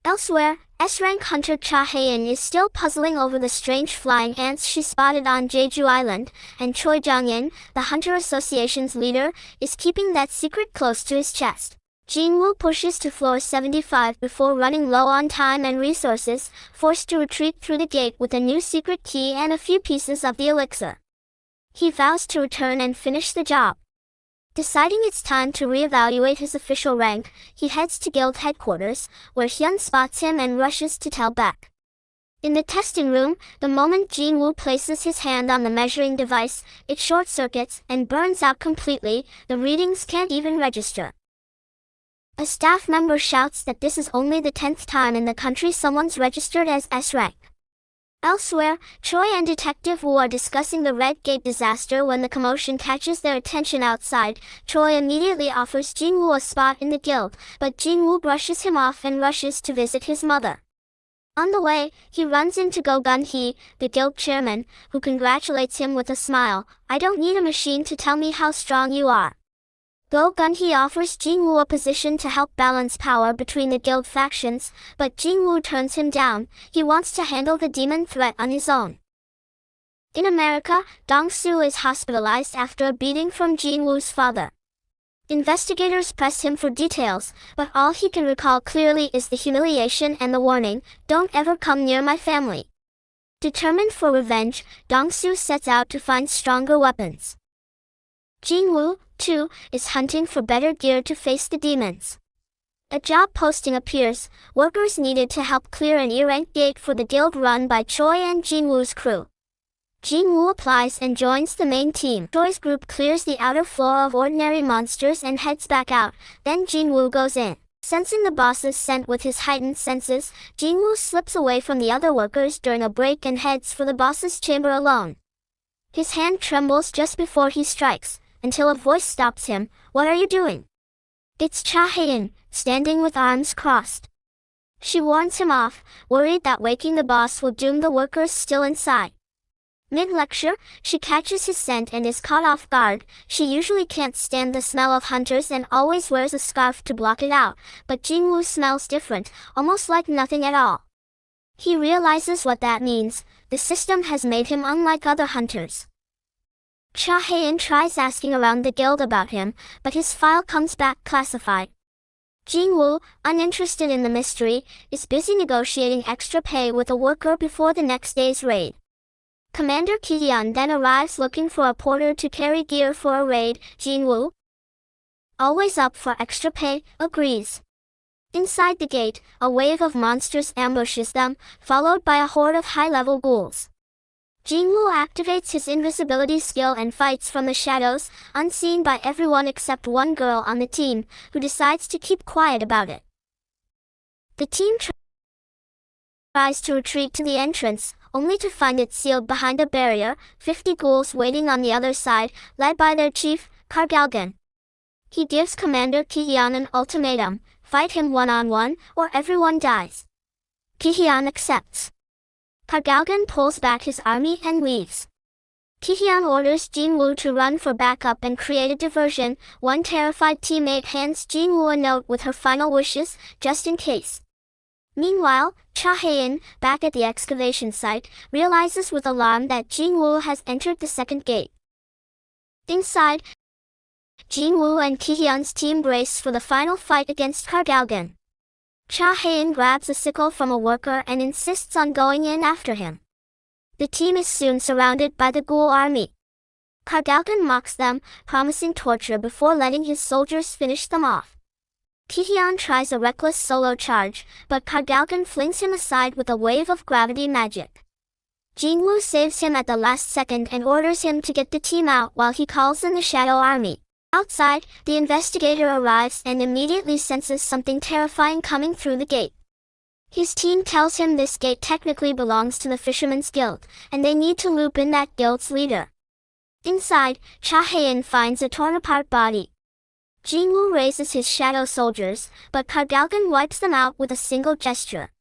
Elsewhere, S-rank hunter Cha Hae-in is still puzzling over the strange flying ants she spotted on Jeju Island, and Choi Jong-in, the Hunter Association's leader, is keeping that secret close to his chest. Jinwoo pushes to floor 75 before running low on time and resources, forced to retreat through the gate with a new secret key and a few pieces of the elixir. He vows to return and finish the job. Deciding it's time to reevaluate his official rank, he heads to guild headquarters, where Hyun spots him and rushes to tell Beck. In the testing room, the moment Jinwoo places his hand on the measuring device, it short-circuits and burns out completely. The readings can't even register. A staff member shouts that this is only the 10th time in the country someone's registered as S-rank. Elsewhere, Choi and Detective Woo are discussing the Red Gate disaster when the commotion catches their attention outside. Choi immediately offers Jinwoo a spot in the guild, but Jinwoo brushes him off and rushes to visit his mother. On the way, he runs into Go Gun-hee, the guild chairman, who congratulates him with a smile. "I don't need a machine to tell me how strong you are." Go Gun-hee offers Jinwoo a position to help balance power between the guild factions, but Jinwoo turns him down. He wants to handle the demon threat on his own. In America, Dong-soo is hospitalized after a beating from Jinwoo's father. Investigators press him for details, but all he can recall clearly is the humiliation and the warning, "Don't ever come near my family." Determined for revenge, Dong-soo sets out to find stronger weapons. Jinwoo, too, is hunting for better gear to face the demons. A job posting appears: workers needed to help clear an E-rank gate for the guild run by Choi and Jinwoo's crew. Jinwoo applies and joins the main team. Choi's group clears the outer floor of ordinary monsters and heads back out, then Jinwoo goes in. Sensing the boss's scent with his heightened senses, Jinwoo slips away from the other workers during a break and heads for the boss's chamber alone. His hand trembles just before he strikes, until a voice stops him. What are you doing? It's Cha Hae-in, standing with arms crossed. She warns him off, worried that waking the boss will doom the workers still inside. Mid-lecture, she catches his scent and is caught off guard. She usually can't stand the smell of hunters and always wears a scarf to block it out, but Jinwoo smells different, almost like nothing at all. He realizes what that means. The system has made him unlike other hunters. Cha Hae-in tries asking around the guild about him, but his file comes back classified. Jinwoo, uninterested in the mystery, is busy negotiating extra pay with a worker before the next day's raid. Commander Ki-hyun then arrives looking for a porter to carry gear for a raid. Jinwoo, always up for extra pay, agrees. Inside the gate, a wave of monsters ambushes them, followed by a horde of high-level ghouls. Jinwoo activates his invisibility skill and fights from the shadows, unseen by everyone except one girl on the team, who decides to keep quiet about it. The team tries to retreat to the entrance, only to find it sealed behind a barrier, 50 ghouls waiting on the other side, led by their chief, Kargalgan. He gives Commander Ki-hyun an ultimatum: fight him one-on-one, or everyone dies. Ki-hyun accepts. Kargalgan pulls back his army and leaves. Ki-hyun orders Jinwoo to run for backup and create a diversion. One terrified teammate hands Jinwoo a note with her final wishes, just in case. Meanwhile, Cha Hae-in, back at the excavation site, realizes with alarm that Jinwoo has entered the second gate. Inside, Jinwoo and Ki-hyun's team brace for the final fight against Kargalgan. Cha Hae-in grabs a sickle from a worker and insists on going in after him. The team is soon surrounded by the ghoul army. Kargalgan mocks them, promising torture before letting his soldiers finish them off. Ki-hyun tries a reckless solo charge, but Kargalgan flings him aside with a wave of gravity magic. Jinwoo saves him at the last second and orders him to get the team out while he calls in the Shadow Army. Outside, the investigator arrives and immediately senses something terrifying coming through the gate. His team tells him this gate technically belongs to the Fisherman's Guild, and they need to loop in that guild's leader. Inside, Cha Hae-in finds a torn-apart body. Jinwoo raises his shadow soldiers, but Kargalgan wipes them out with a single gesture.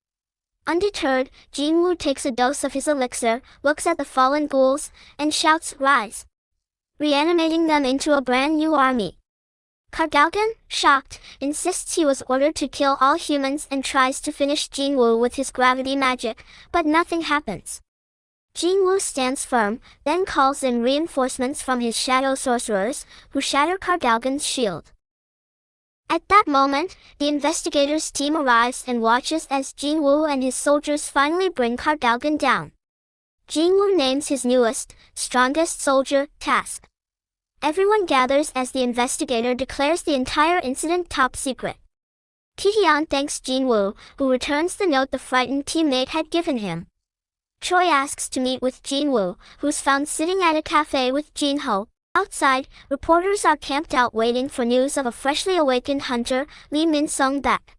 Undeterred, Jinwoo takes a dose of his elixir, looks at the fallen ghouls, and shouts, "Rise!" reanimating them into a brand new army. Kargalgan, shocked, insists he was ordered to kill all humans and tries to finish Jinwoo with his gravity magic, but nothing happens. Jinwoo stands firm, then calls in reinforcements from his shadow sorcerers, who shatter Kargalgan's shield. At that moment, the investigators' team arrives and watches as Jinwoo and his soldiers finally bring Kargalgan down. Jinwoo names his newest, strongest soldier, Task. Everyone gathers as the investigator declares the entire incident top secret. Ki-hyun thanks Jinwoo, who returns the note the frightened teammate had given him. Choi asks to meet with Jinwoo, who's found sitting at a cafe with Jinho. Outside, reporters are camped out waiting for news of a freshly awakened hunter, Lee Min-sung back.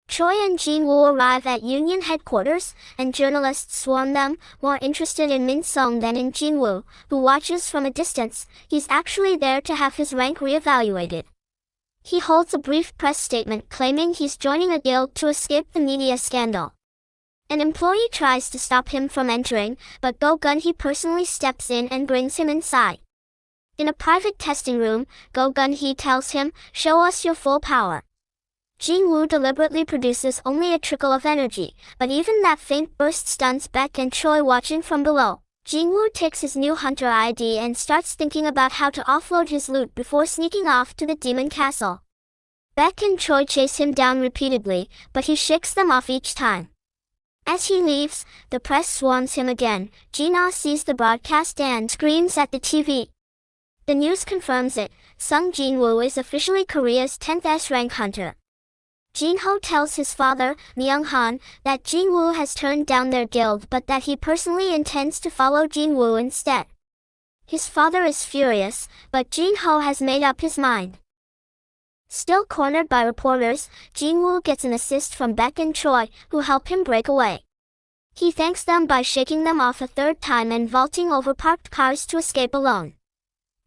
Choi and Jinwoo arrive at Union headquarters, and journalists swarm them, more interested in Min-sung than in Jinwoo, who watches from a distance. He's actually there to have his rank re-evaluated. He holds a brief press statement claiming he's joining a guild to escape the media scandal. An employee tries to stop him from entering, but Go Gun-hee personally steps in and brings him inside. In a private testing room, Go Gun-hee tells him, "Show us your full power." Jinwoo deliberately produces only a trickle of energy, but even that faint burst stuns Beck and Choi watching from below. Jinwoo takes his new hunter ID and starts thinking about how to offload his loot before sneaking off to the demon castle. Beck and Choi chase him down repeatedly, but he shakes them off each time. As he leaves, the press swarms him again. Jina sees the broadcast and screams at the TV. The news confirms it. Sung Jinwoo is officially Korea's 10th S-rank hunter. Jinho tells his father, Myung-han, that Jinwoo has turned down their guild but that he personally intends to follow Jinwoo instead. His father is furious, but Jinho has made up his mind. Still cornered by reporters, Jinwoo gets an assist from Beck and Choi, who help him break away. He thanks them by shaking them off a third time and vaulting over parked cars to escape alone.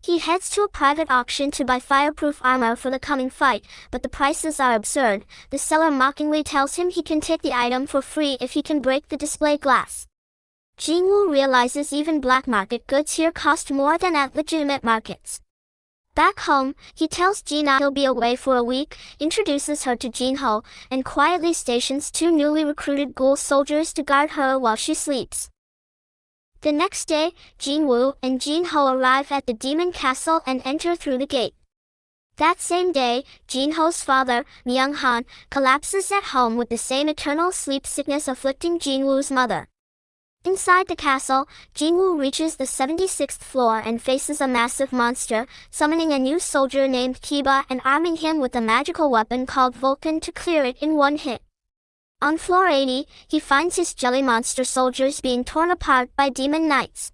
He heads to a private auction to buy fireproof armor for the coming fight, but the prices are absurd. The seller mockingly tells him he can take the item for free if he can break the display glass. Jinwoo realizes even black market goods here cost more than at legitimate markets. Back home, he tells Jina he'll be away for a week, introduces her to Jinho, and quietly stations 2 newly recruited ghoul soldiers to guard her while she sleeps. The next day, Jinwoo and Jinho arrive at the demon castle and enter through the gate. That same day, Jinho's father, Myung-han, collapses at home with the same eternal sleep sickness afflicting Jinwoo's mother. Inside the castle, Jinwoo reaches the 76th floor and faces a massive monster, summoning a new soldier named Kiba and arming him with a magical weapon called Vulcan to clear it in one hit. On floor 80, he finds his jelly monster soldiers being torn apart by demon knights.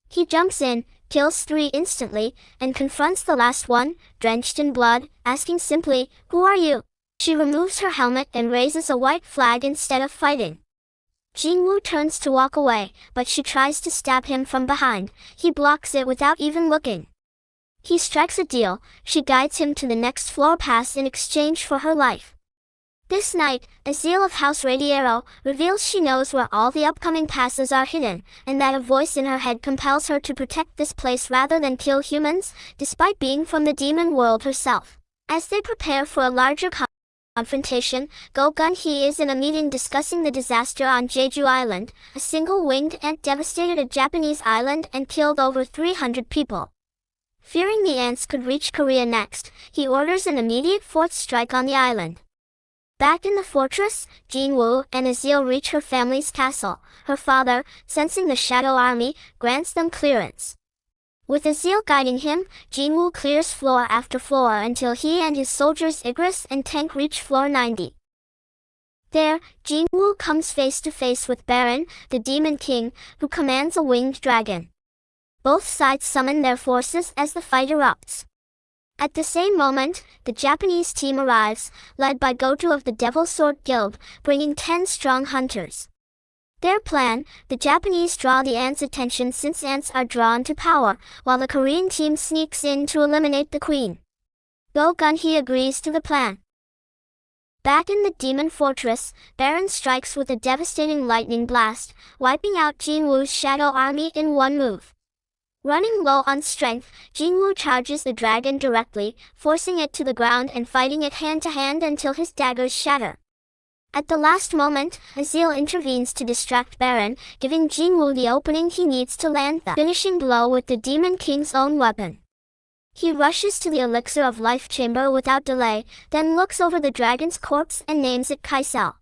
He jumps in, kills 3 instantly, and confronts the last one, drenched in blood, asking simply, "Who are you?" She removes her helmet and raises a white flag instead of fighting. Jinwoo turns to walk away, but she tries to stab him from behind. He blocks it without even looking. He strikes a deal. She guides him to the next floor pass in exchange for her life. This night, Azil of House Radiero reveals she knows where all the upcoming passes are hidden, and that a voice in her head compels her to protect this place rather than kill humans, despite being from the demon world herself. As they prepare for a larger confrontation, Go Gun-hee is in a meeting discussing the disaster on Jeju Island. A single winged ant devastated a Japanese island and killed over 300 people. Fearing the ants could reach Korea next, he orders an immediate fourth strike on the island. Back in the fortress, Jinwoo and Azil reach her family's castle. Her father, sensing the Shadow Army, grants them clearance. With Azil guiding him, Jinwoo clears floor after floor until he and his soldiers Igris and Tank reach floor 90. There, Jinwoo comes face to face with Baron, the Demon King, who commands a winged dragon. Both sides summon their forces as the fight erupts. At the same moment, the Japanese team arrives, led by Goju of the Devil Sword Guild, bringing 10 strong hunters. Their plan: the Japanese draw the ants' attention since ants are drawn to power, while the Korean team sneaks in to eliminate the queen. Go Gun-hee agrees to the plan. Back in the demon fortress, Baron strikes with a devastating lightning blast, wiping out Jinwoo's shadow army in one move. Running low on strength, Jinwoo charges the dragon directly, forcing it to the ground and fighting it hand-to-hand until his daggers shatter. At the last moment, Azil intervenes to distract Baron, giving Jinwoo the opening he needs to land the finishing blow with the Demon King's own weapon. He rushes to the Elixir of Life chamber without delay, then looks over the dragon's corpse and names it Kaisel.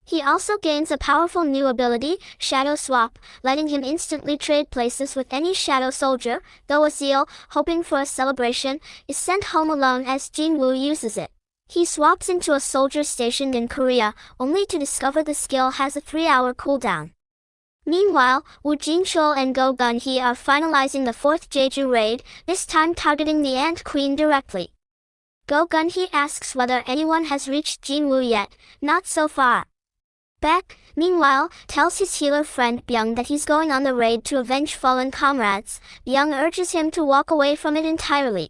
He also gains a powerful new ability, Shadow Swap, letting him instantly trade places with any shadow soldier, though Azil, hoping for a celebration, is sent home alone as Jinwoo uses it. He swaps into a soldier stationed in Korea, only to discover the skill has a 3-hour cooldown. Meanwhile, Woo Jin-chul and Go Gun-hee are finalizing the 4th Jeju raid, this time targeting the Ant Queen directly. Go Gun-hee asks whether anyone has reached Jinwoo yet. Not so far. Beck, meanwhile, tells his healer friend Byung that he's going on the raid to avenge fallen comrades. Byung urges him to walk away from it entirely.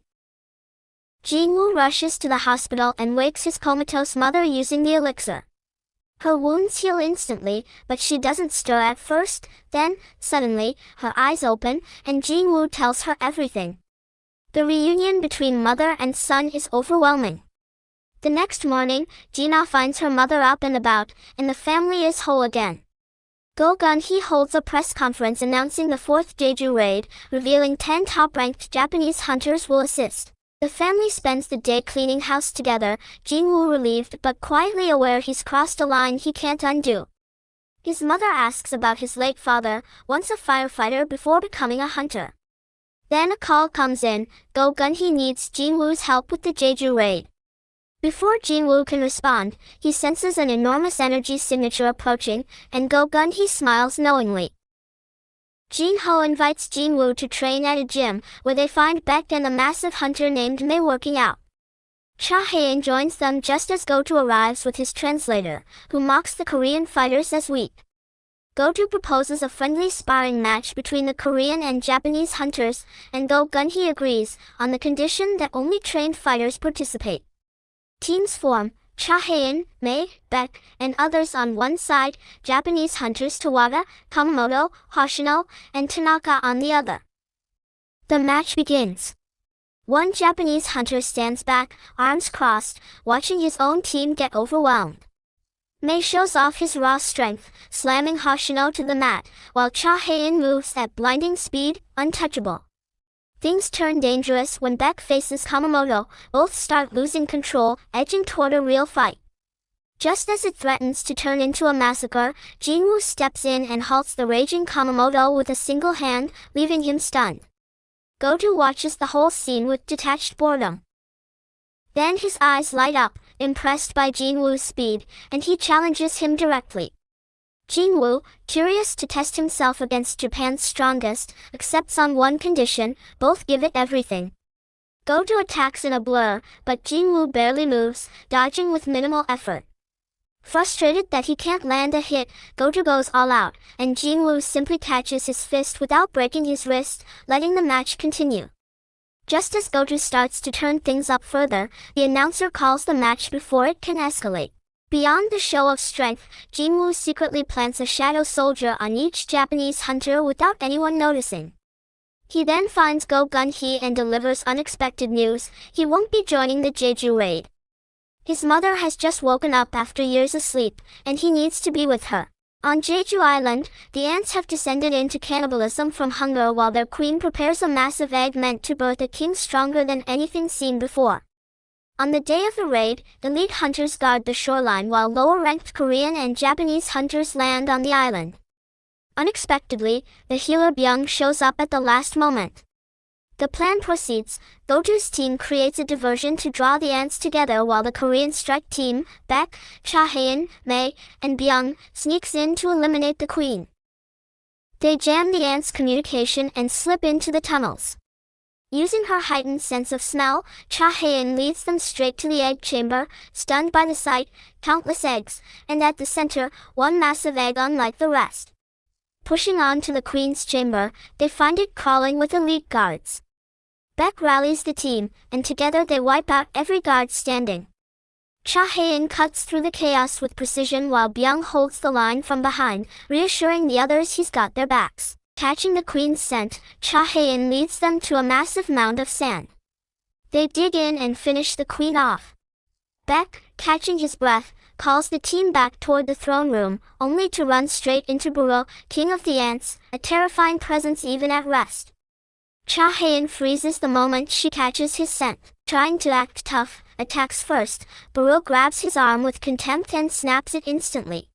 Jinwoo rushes to the hospital and wakes his comatose mother using the elixir. Her wounds heal instantly, but she doesn't stir at first. Then, suddenly, her eyes open, and Jinwoo tells her everything. The reunion between mother and son is overwhelming. The next morning, Jina finds her mother up and about, and the family is whole again. Go Gun-hee holds a press conference announcing the 4th Jeju raid, revealing 10 top-ranked Japanese hunters will assist. The family spends the day cleaning house together, Jinwoo relieved but quietly aware he's crossed a line he can't undo. His mother asks about his late father, once a firefighter before becoming a hunter. Then a call comes in. Go Gun-hee needs Jinwoo's help with the Jeju raid. Before Jinwoo can respond, he senses an enormous energy signature approaching, and Go Gun-hee smiles knowingly. Jinho invites Jinwoo to train at a gym, where they find Beck and a massive hunter named Mei working out. Cha Hae-in joins them just as Goju arrives with his translator, who mocks the Korean fighters as weak. Goju proposes a friendly sparring match between the Korean and Japanese hunters, and Go Gun-hee agrees, on the condition that only trained fighters participate. Teams form: Cha Hae-in, Mei, Beck, and others on one side, Japanese hunters Tawada, Kamamoto, Hoshino, and Tanaka on the other. The match begins. One Japanese hunter stands back, arms crossed, watching his own team get overwhelmed. Mei shows off his raw strength, slamming Hoshino to the mat, while Cha Hae-in moves at blinding speed, untouchable. Things turn dangerous when Beck faces Kamamoto. Both start losing control, edging toward a real fight. Just as it threatens to turn into a massacre, Jinwoo steps in and halts the raging Kamamoto with a single hand, leaving him stunned. Goju watches the whole scene with detached boredom. Then his eyes light up, impressed by Jinwoo's speed, and he challenges him directly. Jinwoo, curious to test himself against Japan's strongest, accepts on one condition: both give it everything. Goju attacks in a blur, but Jinwoo barely moves, dodging with minimal effort. Frustrated that he can't land a hit, Goju goes all out, and Jinwoo simply catches his fist without breaking his wrist, letting the match continue. Just as Goju starts to turn things up further, the announcer calls the match before it can escalate. Beyond the show of strength, Jinwoo secretly plants a shadow soldier on each Japanese hunter without anyone noticing. He then finds Go Gun-hee and delivers unexpected news: he won't be joining the Jeju raid. His mother has just woken up after years asleep, and he needs to be with her. On Jeju Island, the ants have descended into cannibalism from hunger while their queen prepares a massive egg meant to birth a king stronger than anything seen before. On the day of the raid, elite hunters guard the shoreline while lower-ranked Korean and Japanese hunters land on the island. Unexpectedly, the healer Byung shows up at the last moment. The plan proceeds. Goju's team creates a diversion to draw the ants together while the Korean strike team, Beck, Cha Hae-in, Mei, and Byung, sneaks in to eliminate the queen. They jam the ants' communication and slip into the tunnels. Using her heightened sense of smell, Cha Hae-in leads them straight to the egg chamber, stunned by the sight: countless eggs, and at the center, one massive egg unlike the rest. Pushing on to the queen's chamber, they find it crawling with elite guards. Beck rallies the team, and together they wipe out every guard standing. Cha Hae-in cuts through the chaos with precision while Byung holds the line from behind, reassuring the others he's got their backs. Catching the queen's scent, Cha Hae-in leads them to a massive mound of sand. They dig in and finish the queen off. Beck, catching his breath, calls the team back toward the throne room, only to run straight into Buro, king of the ants, a terrifying presence even at rest. Cha Hae-in freezes the moment she catches his scent. Trying to act tough, attacks first, Buro grabs his arm with contempt and snaps it instantly.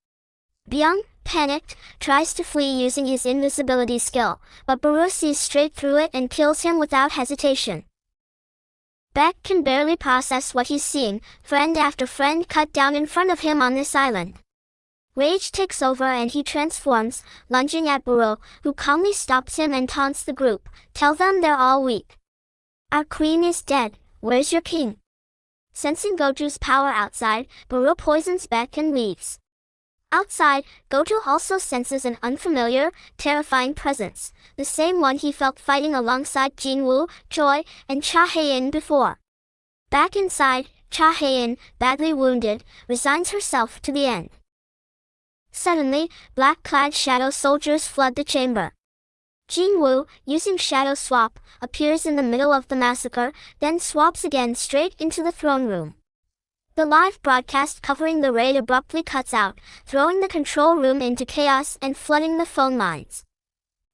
Byung, panicked, tries to flee using his invisibility skill, but Buro sees straight through it and kills him without hesitation. Beck can barely process what he's seeing, friend after friend cut down in front of him on this island. Rage takes over and he transforms, lunging at Buro, who calmly stops him and taunts the group: "Tell them they're all weak. Our queen is dead, where's your king?" Sensing Goju's power outside, Buro poisons Beck and leaves. Outside, Goju also senses an unfamiliar, terrifying presence, the same one he felt fighting alongside Jinwoo, Choi, and Cha Hae-in before. Back inside, Cha Hae-in, badly wounded, resigns herself to the end. Suddenly, black-clad shadow soldiers flood the chamber. Jinwoo, using Shadow Swap, appears in the middle of the massacre, then swaps again straight into the throne room. The live broadcast covering the raid abruptly cuts out, throwing the control room into chaos and flooding the phone lines.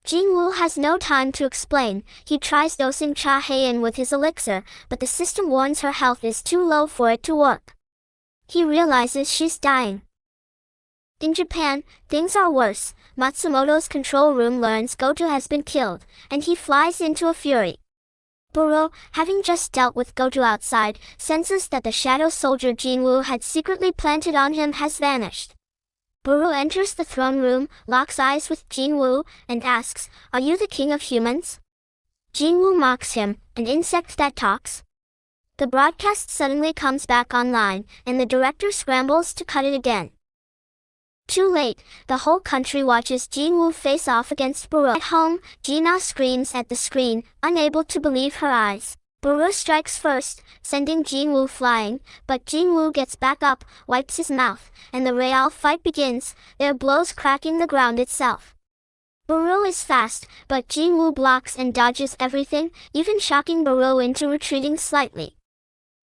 Jinwoo has no time to explain. He tries dosing Cha Hae-in with his elixir, but the system warns her health is too low for it to work. He realizes she's dying. In Japan, things are worse. Matsumoto's control room learns Goju has been killed, and he flies into a fury. Buro, having just dealt with Goju outside, senses that the shadow soldier Jinwoo had secretly planted on him has vanished. Buro enters the throne room, locks eyes with Jinwoo, and asks, "Are you the king of humans?" Jinwoo mocks him, "An insect that talks?" The broadcast suddenly comes back online, and the director scrambles to cut it again. Too late, the whole country watches Jinwoo face off against Buru. At home, Jina screams at the screen, unable to believe her eyes. Buru strikes first, sending Jinwoo flying, but Jinwoo gets back up, wipes his mouth, and the real fight begins, their blows cracking the ground itself. Buru is fast, but Jinwoo blocks and dodges everything, even shocking Buru into retreating slightly.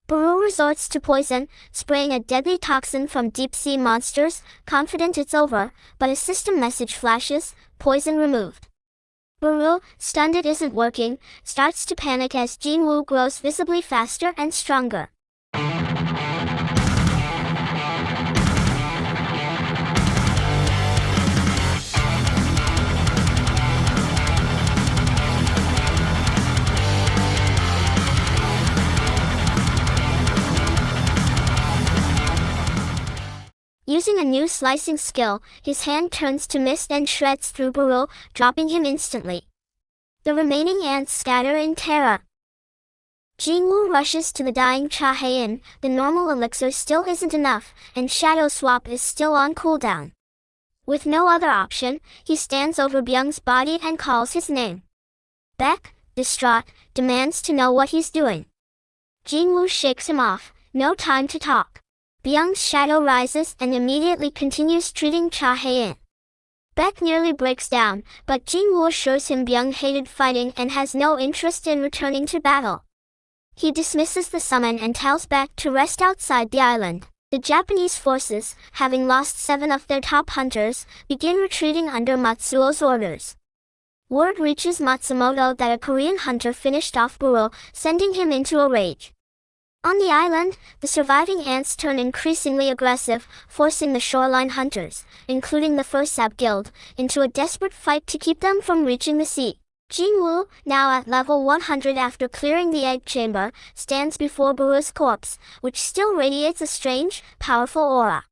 Buru resorts to poison, spraying a deadly toxin from deep-sea monsters, confident it's over, but a system message flashes, poison removed. Buru, stunned it isn't working, starts to panic as Jinwoo grows visibly faster and stronger. Using a new slicing skill, his hand turns to mist and shreds through Buru, dropping him instantly. The remaining ants scatter in terror. Jinwoo rushes to the dying Cha-hae-in, the normal elixir still isn't enough, and Shadow Swap is still on cooldown. With no other option, he stands over Byung's body and calls his name. Baek, distraught, demands to know what he's doing. Jinwoo shakes him off, no time to talk. Byung's shadow rises and immediately continues treating Cha-hae-in. Baek nearly breaks down, but Jinwoo assures him Byung hated fighting and has no interest in returning to battle. He dismisses the summon and tells Baek to rest outside the island. The Japanese forces, having lost 7 of their top hunters, begin retreating under Matsuo's orders. Word reaches Matsumoto that a Korean hunter finished off Buru, sending him into a rage. On the island, the surviving ants turn increasingly aggressive, forcing the shoreline hunters, including the Fursab Guild, into a desperate fight to keep them from reaching the sea. Jinwoo, now at level 100 after clearing the egg chamber, stands before Buru's corpse, which still radiates a strange, powerful aura.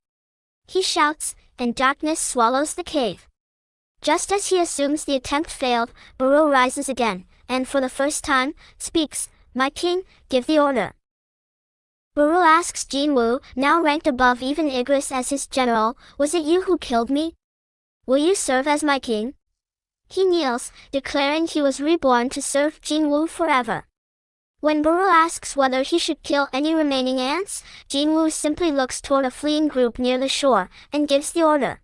He shouts, and darkness swallows the cave. Just as he assumes the attempt failed, Buru rises again, and for the first time, speaks, "My king, give the order." Buru asks Jinwoo, now ranked above even Igris as his general, "Was it you who killed me? Will you serve as my king?" He kneels, declaring he was reborn to serve Jinwoo forever. When Buru asks whether he should kill any remaining ants, Jinwoo simply looks toward a fleeing group near the shore, and gives the order.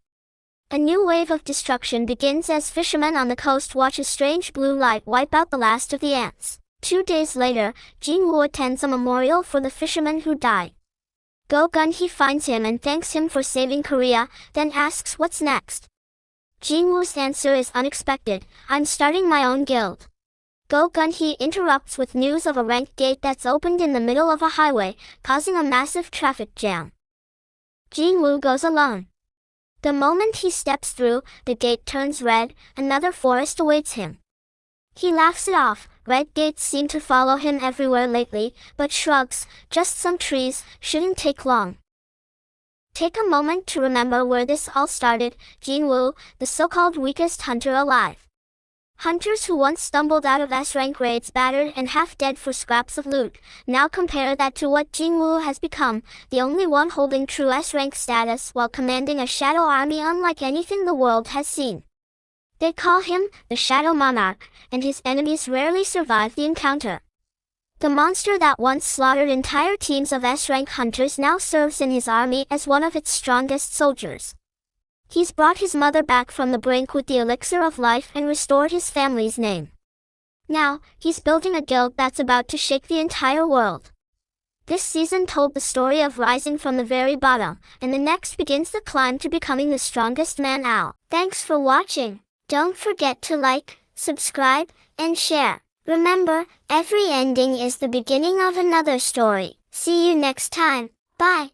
A new wave of destruction begins as fishermen on the coast watch a strange blue light wipe out the last of the ants. 2 days later, Jinwoo attends a memorial for the fishermen who died. Go Gun-hee finds him and thanks him for saving Korea, then asks what's next. Jinwoo's answer is unexpected, "I'm starting my own guild." Go Gun-hee interrupts with news of a ranked gate that's opened in the middle of a highway, causing a massive traffic jam. Jinwoo goes alone. The moment he steps through, the gate turns red, another forest awaits him. He laughs it off. Red gates seem to follow him everywhere lately, but shrugs, "Just some trees, shouldn't take long." Take a moment to remember where this all started. Jinwoo, the so-called weakest hunter alive. Hunters who once stumbled out of S-rank raids battered and half-dead for scraps of loot, now compare that to what Jinwoo has become, the only one holding true S-rank status while commanding a shadow army unlike anything the world has seen. They call him the Shadow Monarch, and his enemies rarely survive the encounter. The monster that once slaughtered entire teams of S-rank hunters now serves in his army as one of its strongest soldiers. He's brought his mother back from the brink with the elixir of life and restored his family's name. Now, he's building a guild that's about to shake the entire world. This season told the story of rising from the very bottom, and the next begins the climb to becoming the strongest man out. Thanks for watching. Don't forget to like, subscribe, and share. Remember, every ending is the beginning of another story. See you next time. Bye.